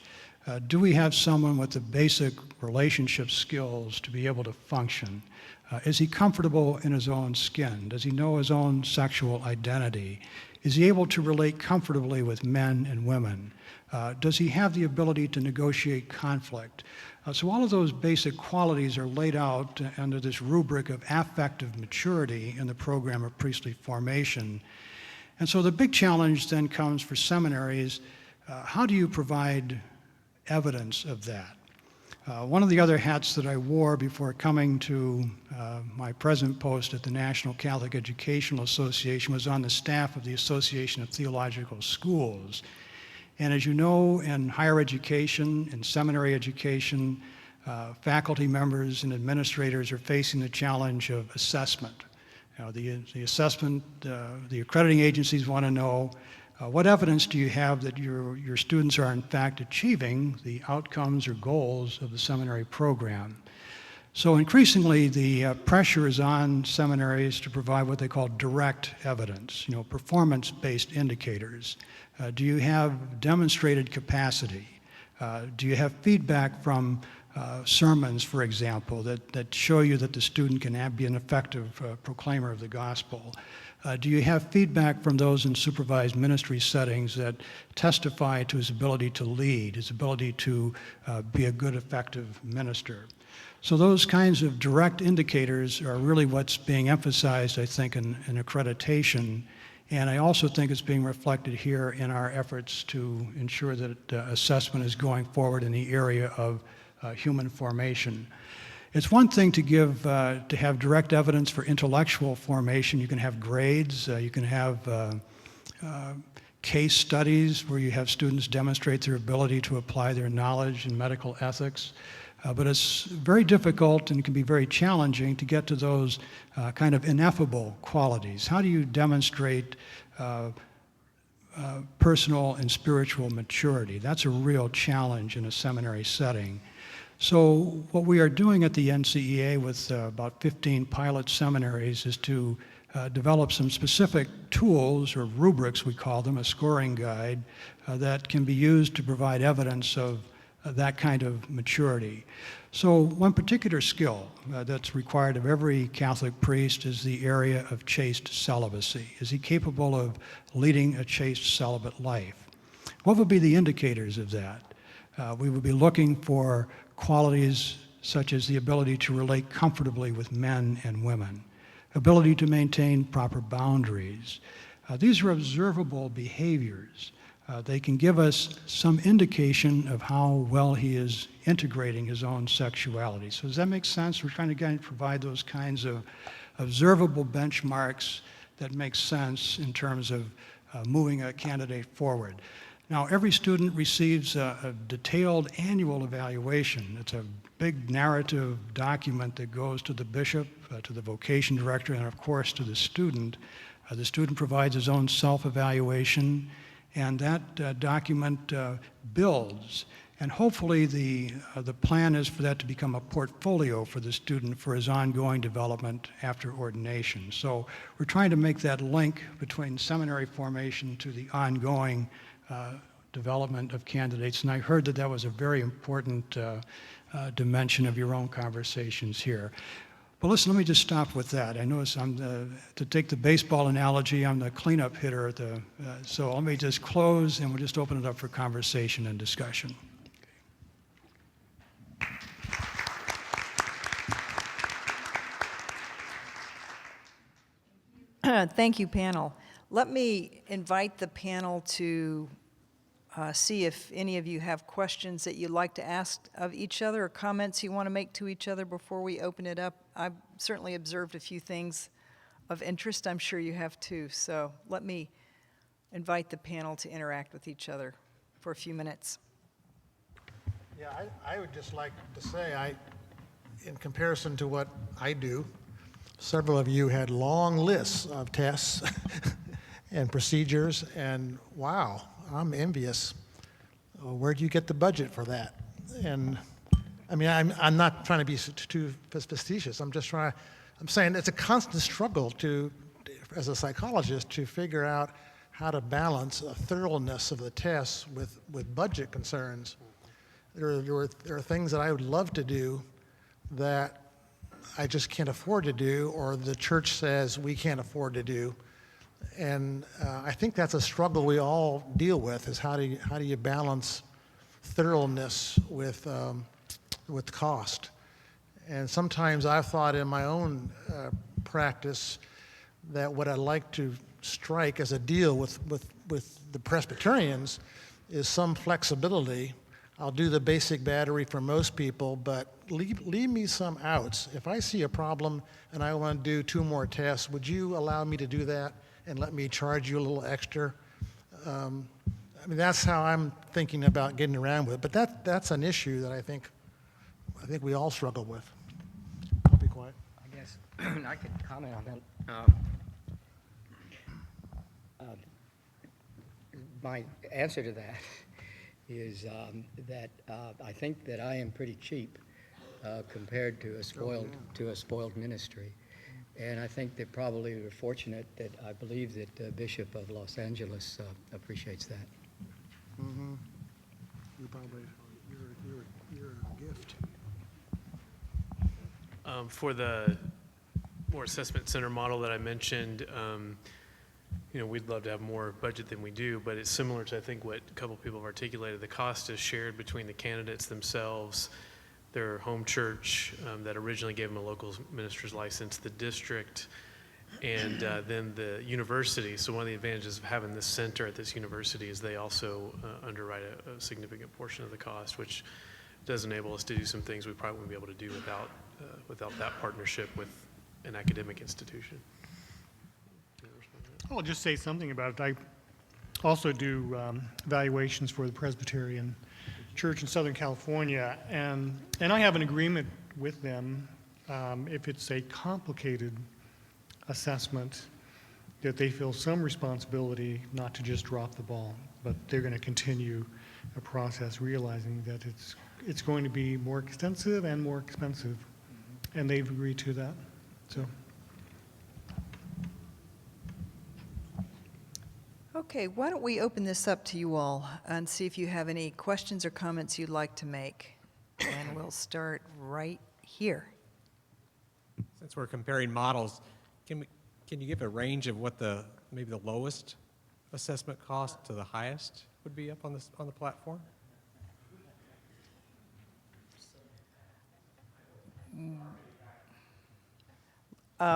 Do we have someone with the basic relationship skills to be able to function? Is he comfortable in his own skin? Does he know his own sexual identity? Is he able to relate comfortably with men and women? Does he have the ability to negotiate conflict? So all of those basic qualities are laid out under this rubric of affective maturity in the program of priestly formation. And so the big challenge then comes for seminaries, how do you provide evidence of that? One of the other hats that I wore before coming to my present post at the National Catholic Educational Association was on the staff of the Association of Theological Schools. And as you know, in higher education, in seminary education, faculty members and administrators are facing the challenge of assessment. You know, the assessment, the accrediting agencies want to know what evidence do you have that your students are in fact achieving the outcomes or goals of the seminary program. So increasingly the pressure is on seminaries to provide what they call direct evidence, you know, performance-based indicators. Do you have demonstrated capacity? Do you have feedback from sermons, for example, that show you that the student can be an effective proclaimer of the gospel? Do you have feedback from those in supervised ministry settings that testify to his ability to lead, his ability to be a good, effective minister? So those kinds of direct indicators are really what's being emphasized, I think, in accreditation. And I also think it's being reflected here in our efforts to ensure that assessment is going forward in the area of human formation. It's one thing to have direct evidence for intellectual formation. You can have grades, you can have case studies where you have students demonstrate their ability to apply their knowledge in medical ethics. But it's very difficult and can be very challenging to get to those kind of ineffable qualities. How do you demonstrate personal and spiritual maturity? That's a real challenge in a seminary setting. So what we are doing at the NCEA with about 15 pilot seminaries is to develop some specific tools, or rubrics we call them, a scoring guide, that can be used to provide evidence of that kind of maturity. So one particular skill that's required of every Catholic priest is the area of chaste celibacy. Is he capable of leading a chaste celibate life? What would be the indicators of that? We would be looking for qualities such as the ability to relate comfortably with men and women, ability to maintain proper boundaries. These are observable behaviors. They can give us some indication of how well he is integrating his own sexuality. So does that make sense? We're trying to again provide those kinds of observable benchmarks that make sense in terms of moving a candidate forward. Now, every student receives a detailed annual evaluation. It's a big narrative document that goes to the bishop, to the vocation director, and of course to the student. The student provides his own self-evaluation, and that document builds. And hopefully the plan is for that to become a portfolio for the student for his ongoing development after ordination. So we're trying to make that link between seminary formation to the ongoing development of candidates. And I heard that that was a very important dimension of your own conversations here. But listen, let me just stop with that. I notice to take the baseball analogy, I'm the cleanup hitter at so let me just close and we'll just open it up for conversation and discussion. Thank you, panel. Let me invite the panel to see if any of you have questions that you'd like to ask of each other or comments you want to make to each other before we open it up. I've certainly observed a few things of interest. I'm sure you have too. So let me invite the panel to interact with each other for a few minutes. Yeah, I would just like to say, in comparison to what I do, several of you had long lists of tests and procedures, and wow, I'm envious. Where'd you get the budget for that? And I mean, I'm not trying to be too facetious. I'm saying it's a constant struggle as a psychologist, to figure out how to balance a thoroughness of the tests with budget concerns. There are things that I would love to do that I just can't afford to do, or the church says we can't afford to do. And I think that's a struggle we all deal with, is how do you balance thoroughness with cost. And sometimes I've thought in my own practice that what I'd like to strike as a deal with the Presbyterians is some flexibility. I'll do the basic battery for most people, but leave me some outs. If I see a problem and I want to do 2 more tests, would you allow me to do that and let me charge you a little extra? I mean, that's how I'm thinking about getting around with it. But that's an issue that I think we all struggle with. I'll be quiet. I guess I could comment on that. My answer to that is that I think that I am pretty cheap compared to a spoiled ministry, and I think that probably we're fortunate that I believe that the Bishop of Los Angeles appreciates that. Mm-hmm. You're a gift. For the more assessment center model that I mentioned, we'd love to have more budget than we do, but it's similar to, I think, what a couple people have articulated. The cost is shared between the candidates themselves, their home church that originally gave them a local minister's license, the district, and then the university. So one of the advantages of having this center at this university is they also underwrite a significant portion of the cost, which does enable us to do some things we probably wouldn't be able to do without that partnership with an academic institution. I'll just say something about it. I also do evaluations for the Presbyterian Church in Southern California, and I have an agreement with them if it's a complicated assessment that they feel some responsibility not to just drop the ball, but they're going to continue a process realizing that it's going to be more extensive and more expensive, and they've agreed to that. So. Okay, why don't we open this up to you all and see if you have any questions or comments you'd like to make. And we'll start right here. Since we're comparing models, can you give a range of what maybe the lowest assessment cost to the highest would be up on the platform?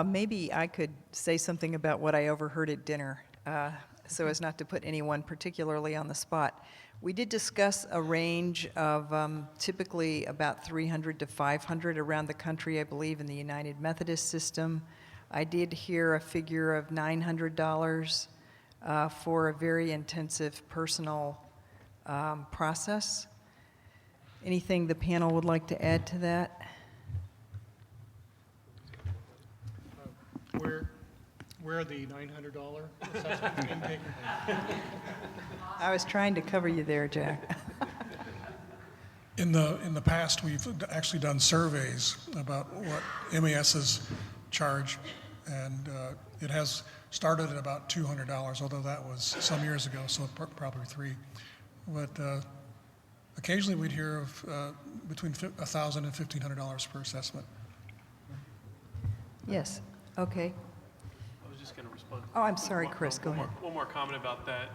Maybe I could say something about what I overheard at dinner, so as not to put anyone particularly on the spot. We did discuss a range of typically about 300 to 500 around the country, I believe, in the United Methodist system. I did hear a figure of $900 for a very intensive personal process. Anything the panel would like to add to that? Where are the $900 assessments being taken? I was trying to cover you there, Jack. In the past, we've actually done surveys about what MASs charge, and it has started at about $200, although that was some years ago, so probably $300. But occasionally we'd hear of between $1,000 and $1,500 per assessment. Yes, okay. I was just going to respond. Oh, I'm sorry, Chris, go ahead. One more comment about that,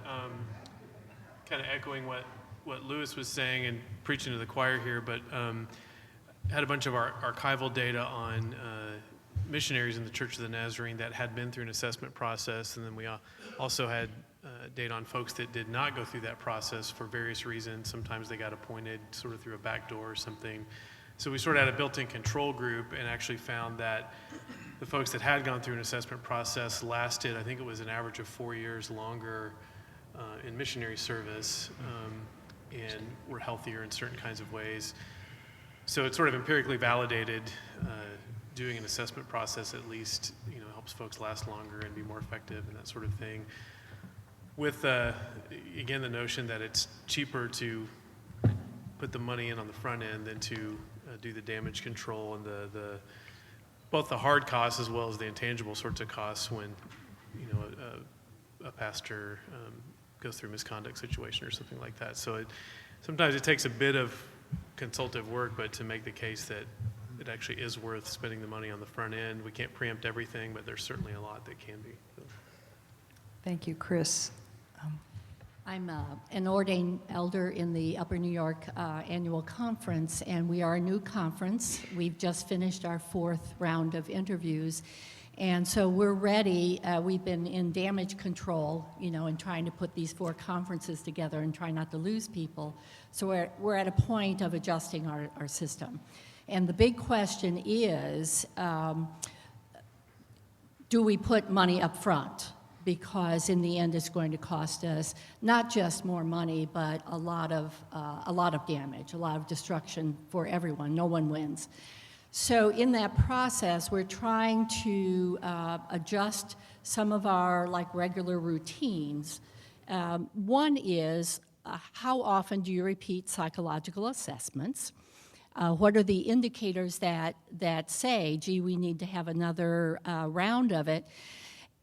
kind of echoing what Lewis was saying and preaching to the choir here, but had a bunch of our archival data on missionaries in the Church of the Nazarene that had been through an assessment process, and then we also had data on folks that did not go through that process for various reasons. Sometimes they got appointed sort of through a back door or something. So we sort of had a built-in control group and actually found that the folks that had gone through an assessment process lasted, I think it was an average of 4 years longer in missionary service, and were healthier in certain kinds of ways. So it's sort of empirically validated. Doing an assessment process at least, helps folks last longer and be more effective and that sort of thing. With, again, the notion that it's cheaper to put the money in on the front end than to do the damage control and both the hard costs as well as the intangible sorts of costs when, a pastor goes through a misconduct situation or something like that. So sometimes it takes a bit of consultative work, but to make the case that it actually is worth spending the money on the front end. We can't preempt everything, but there's certainly a lot that can be. Thank you, Chris. I'm an ordained elder in the Upper New York Annual Conference, and we are a new conference. We've just finished our 4th round of interviews, and so we're ready. We've been in damage control, and trying to put these 4 conferences together and try not to lose people. So we're at a point of adjusting our system. And the big question is, do we put money up front? Because in the end, it's going to cost us not just more money, but a lot of damage, a lot of destruction for everyone. No one wins. So in that process, we're trying to adjust some of our regular routines. One is, how often do you repeat psychological assessments? What are the indicators that say, gee, we need to have another round of it?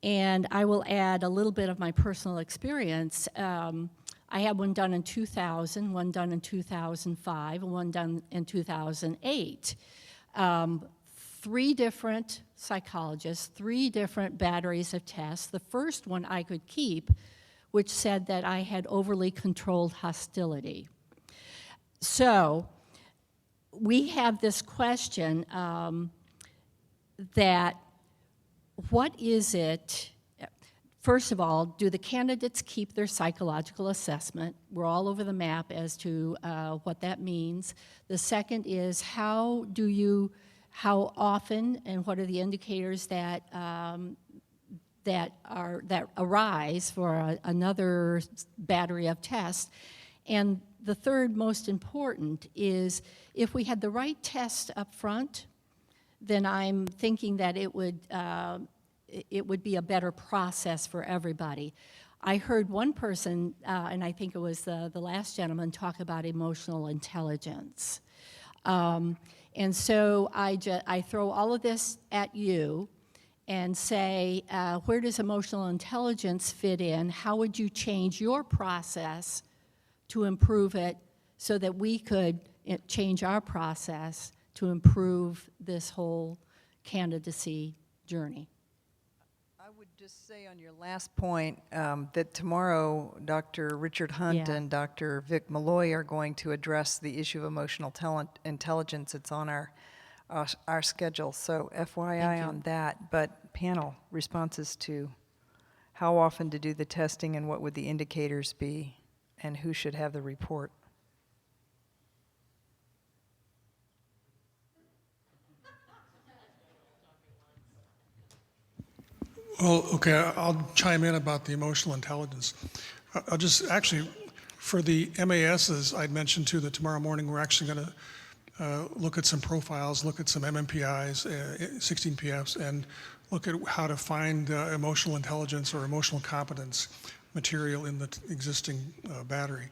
And I will add a little bit of my personal experience. I had one done in 2000, one done in 2005, and one done in 2008. 3 different psychologists, 3 different batteries of tests. The first one I could keep, which said that I had overly controlled hostility. So we have this question that what is it, First of all, do the candidates keep their psychological assessment? We're all over the map as to what that means. The second is how often, and what are the indicators that that arise for another battery of tests? And the third most important is if we had the right test up front, then I'm thinking that it would be a better process for everybody. I heard one person, and I think it was the last gentleman, talk about emotional intelligence. And so I throw all of this at you and say, where does emotional intelligence fit in? How would you change your process to improve it so that we could change our process to improve this whole candidacy journey? I would just say on your last point that tomorrow Dr. Richard Hunt Yeah. and Dr. Vic Malloy are going to address the issue of emotional intelligence. It's on our schedule, so FYI on that. But panel responses to how often to do the testing and what would the indicators be and who should have the report. Well, okay, I'll chime in about the emotional intelligence. I'll just actually, for the MASs, I'd mentioned too that tomorrow morning we're actually going to look at some profiles, look at some MMPIs, 16 PFs, and look at how to find emotional intelligence or emotional competence material in the existing battery.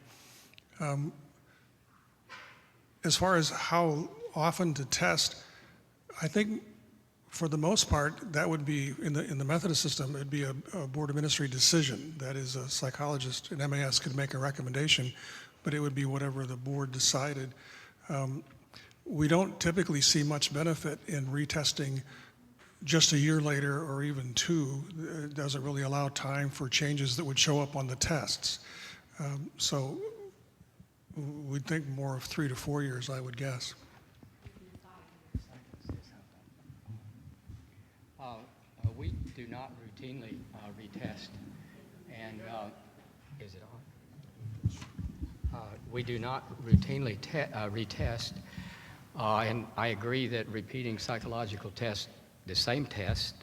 As far as how often to test, I think for the most part, that would be, in the Methodist system, it'd be a board of ministry decision. That is, a psychologist, an MAS could make a recommendation, but it would be whatever the board decided. We don't typically see much benefit in retesting just a year later or even two. It doesn't really allow time for changes that would show up on the tests. So we'd think more of 3 to 4 years, I would guess. We do not routinely retest, and is it on? We do not routinely retest, and I agree that repeating psychological tests, the same test,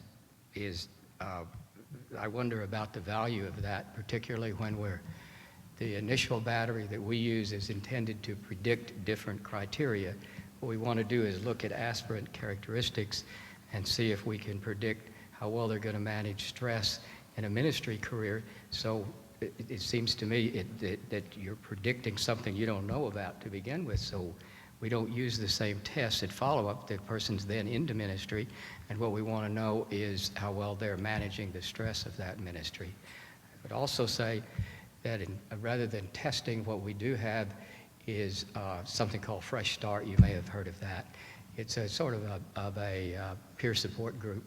is, I wonder about the value of that, particularly when the initial battery that we use is intended to predict different criteria. What we want to do is look at aspirant characteristics and see if we can predict how well they're going to manage stress in a ministry career. So it seems to me that you're predicting something you don't know about to begin with. So we don't use the same tests at follow-up. The person's then into ministry, and what we want to know is how well they're managing the stress of that ministry. I would also say that rather than testing, what we do have is something called Fresh Start. You may have heard of that. It's a sort of a peer support group,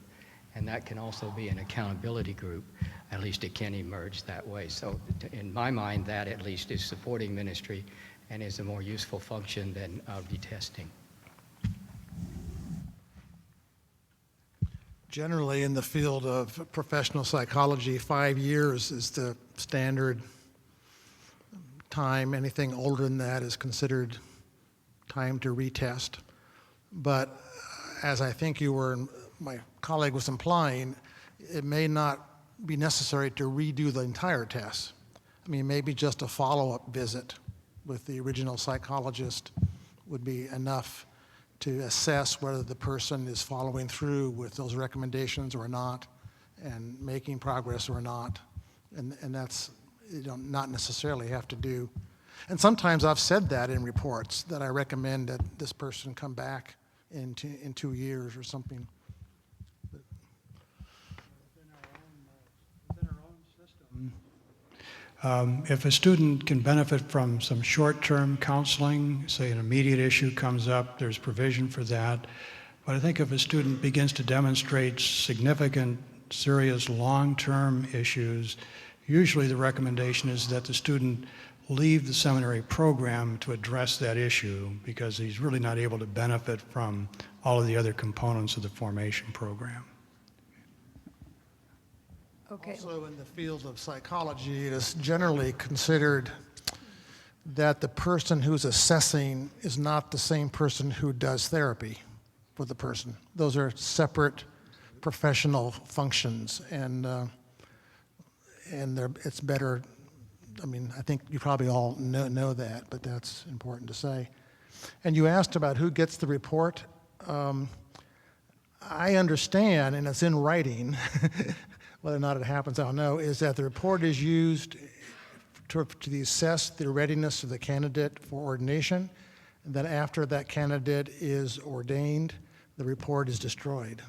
and that can also be an accountability group. At least it can emerge that way. So in my mind, that at least is supporting ministry and is a more useful function than retesting. Generally, in the field of professional psychology, 5 years is the standard time. Anything older than that is considered time to retest. But as I think my colleague was implying, it may not be necessary to redo the entire test. I mean, maybe just a follow-up visit with the original psychologist would be enough to assess whether the person is following through with those recommendations or not, and making progress or not. And that's, you don't not necessarily have to do. And sometimes I've said that in reports, that I recommend that this person come back in 2 years or something. If a student can benefit from some short-term counseling, say an immediate issue comes up, there's provision for that. But I think if a student begins to demonstrate significant, serious, long-term issues, usually the recommendation is that the student leave the seminary program to address that issue, because he's really not able to benefit from all of the other components of the formation program. Okay. Also, in the field of psychology, it is generally considered that the person who's assessing is not the same person who does therapy for the person. Those are separate professional functions, and it's better. I mean, I think you probably all know that, but that's important to say. And you asked about who gets the report. I understand, and it's in writing, whether or not it happens, I don't know, is that the report is used to assess the readiness of the candidate for ordination, and that after that candidate is ordained, the report is destroyed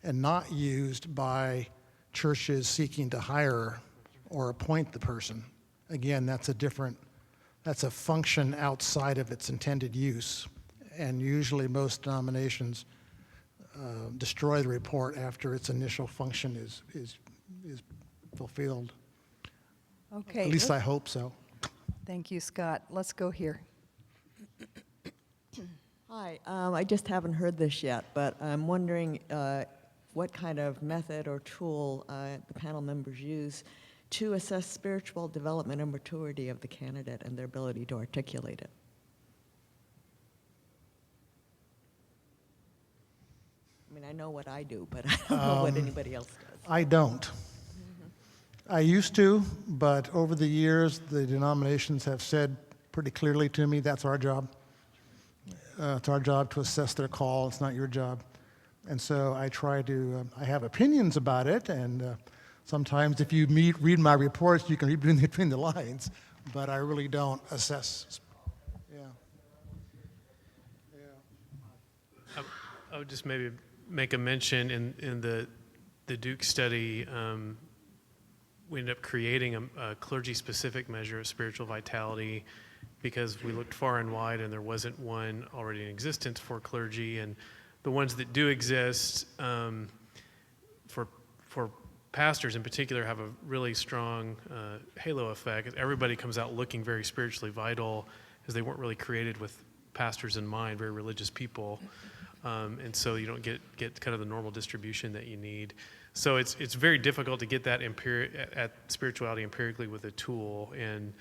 and not used by churches seeking to hire or appoint the person. Again, that's a function outside of its intended use, and usually most denominations destroy the report after its initial function is fulfilled. Okay. At least I hope so. Thank you, Scott. Let's go here. Hi, I just haven't heard this yet, but I'm wondering what kind of method or tool the panel members use to assess spiritual development and maturity of the candidate and their ability to articulate it. I mean, I know what I do, but I don't know what anybody else does. I don't. I used to, but over the years, the denominations have said pretty clearly to me, that's our job. It's our job to assess their call. It's not your job. And so I try to, I have opinions about it, and sometimes if you read my reports, you can read between the lines, but I really don't assess. Yeah. I would just maybe make a mention in the Duke study. We ended up creating a clergy-specific measure of spiritual vitality because we looked far and wide and there wasn't one already in existence for clergy. And the ones that do exist for pastors in particular have a really strong halo effect. Everybody comes out looking very spiritually vital because they weren't really created with pastors in mind, very religious people. And so you don't get kind of the normal distribution that you need. So it's very difficult to get that at spirituality empirically with a tool, and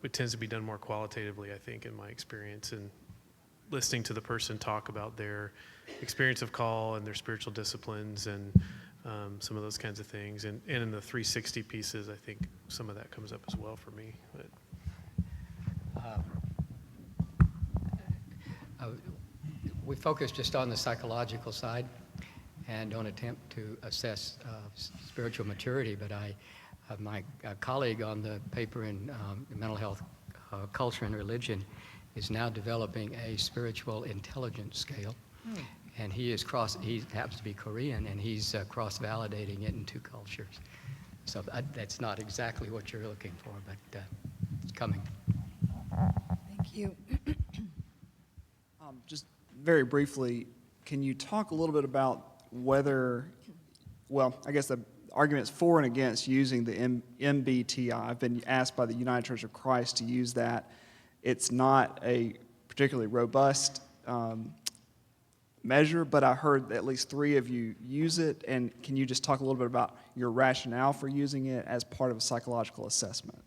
it tends to be done more qualitatively, I think, in my experience, and listening to the person talk about their experience of call and their spiritual disciplines and some of those kinds of things. And in the 360 pieces, I think some of that comes up as well for me. But. We focus just on the psychological side and don't attempt to assess spiritual maturity, but my colleague on the paper in mental health, culture, and religion is now developing a spiritual intelligence scale. And he happens to be Korean, and he's cross-validating it in two cultures. So that's not exactly what you're looking for, but it's coming. Thank you. Just very briefly, can you talk a little bit about whether, well, I guess the arguments for and against using the MBTI. I've been asked by the United Church of Christ to use that. It's not a particularly robust measure, but I heard at least 3 of you use it. And can you just talk a little bit about your rationale for using it as part of a psychological assessment?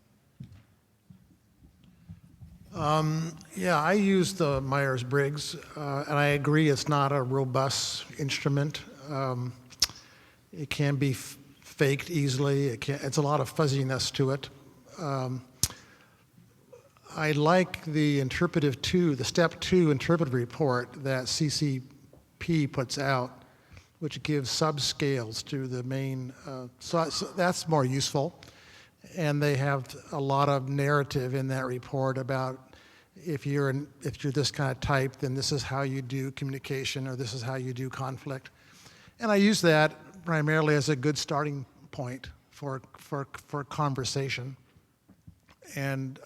Yeah, I use the Myers-Briggs, and I agree it's not a robust instrument. It can be faked easily. It's a lot of fuzziness to it. I like the interpretive 2, the step 2 interpretive report that CCP puts out, which gives subscales to the main, so that's more useful. And they have a lot of narrative in that report about if you're this kind of type, then this is how you do communication, or this is how you do conflict. And I use that primarily as a good starting point for conversation. And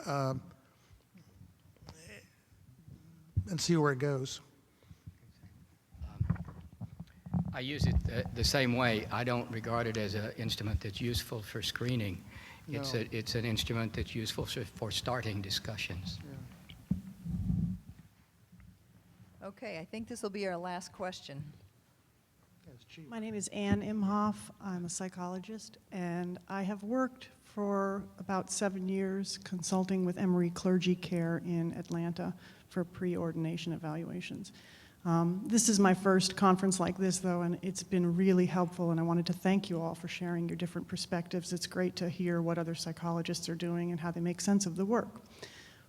see where it goes. I use it the same way. I don't regard it as an instrument that's useful for screening. No. It's an instrument that's useful for starting discussions. Yeah. Okay, I think this will be our last question. My name is Ann Imhoff. I'm a psychologist, and I have worked for about 7 years consulting with Emory Clergy Care in Atlanta for pre-ordination evaluations. This is my first conference like this, though, and it's been really helpful, and I wanted to thank you all for sharing your different perspectives. It's great to hear what other psychologists are doing and how they make sense of the work.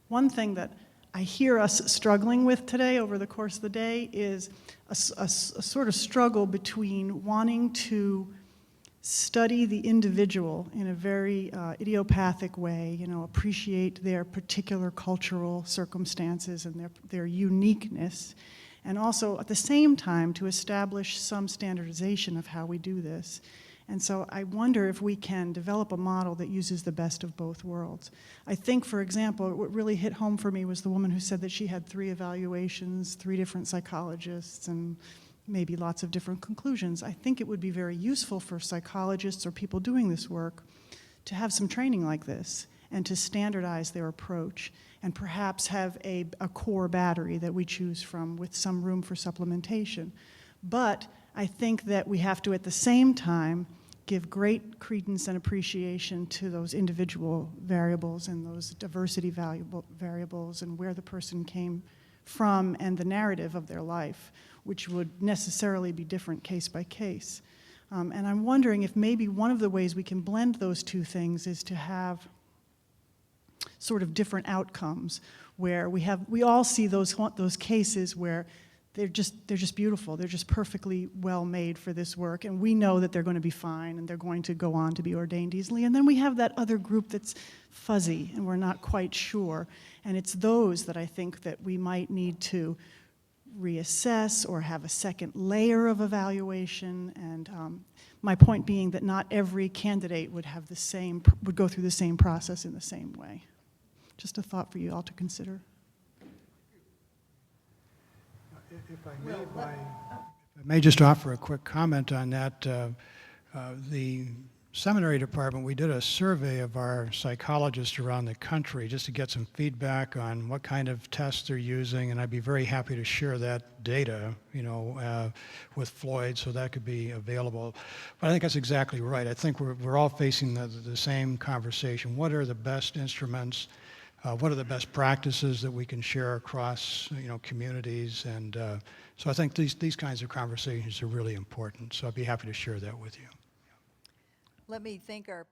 One thing that I hear us struggling with today over the course of the day is a sort of struggle between wanting to study the individual in a very idiopathic way, appreciate their particular cultural circumstances and their uniqueness, and also at the same time to establish some standardization of how we do this. And so I wonder if we can develop a model that uses the best of both worlds. I think, for example, what really hit home for me was the woman who said that she had 3 evaluations, 3 different psychologists, and maybe lots of different conclusions. I think it would be very useful for psychologists or people doing this work to have some training like this and to standardize their approach and perhaps have a core battery that we choose from with some room for supplementation. But I think that we have to, at the same time, give great credence and appreciation to those individual variables and those diversity variables and where the person came from and the narrative of their life, which would necessarily be different case by case. And I'm wondering if maybe one of the ways we can blend those two things is to have sort of different outcomes where we all see those cases where they're just beautiful. They're just perfectly well made for this work, and we know that they're going to be fine and they're going to go on to be ordained easily. And then we have that other group that's fuzzy and we're not quite sure. And it's those that I think that we might need to reassess or have a second layer of evaluation. And my point being that not every candidate would go through the same process in the same way. Just a thought for you all to consider. If I may just offer a quick comment on that. The seminary department, we did a survey of our psychologists around the country just to get some feedback on what kind of tests they're using, and I'd be very happy to share that data, with Floyd, so that could be available. But I think that's exactly right. I think we're all facing the same conversation. What are the best instruments? What are the best practices that we can share across, communities? And so I think these kinds of conversations are really important. So I'd be happy to share that with you. Let me thank our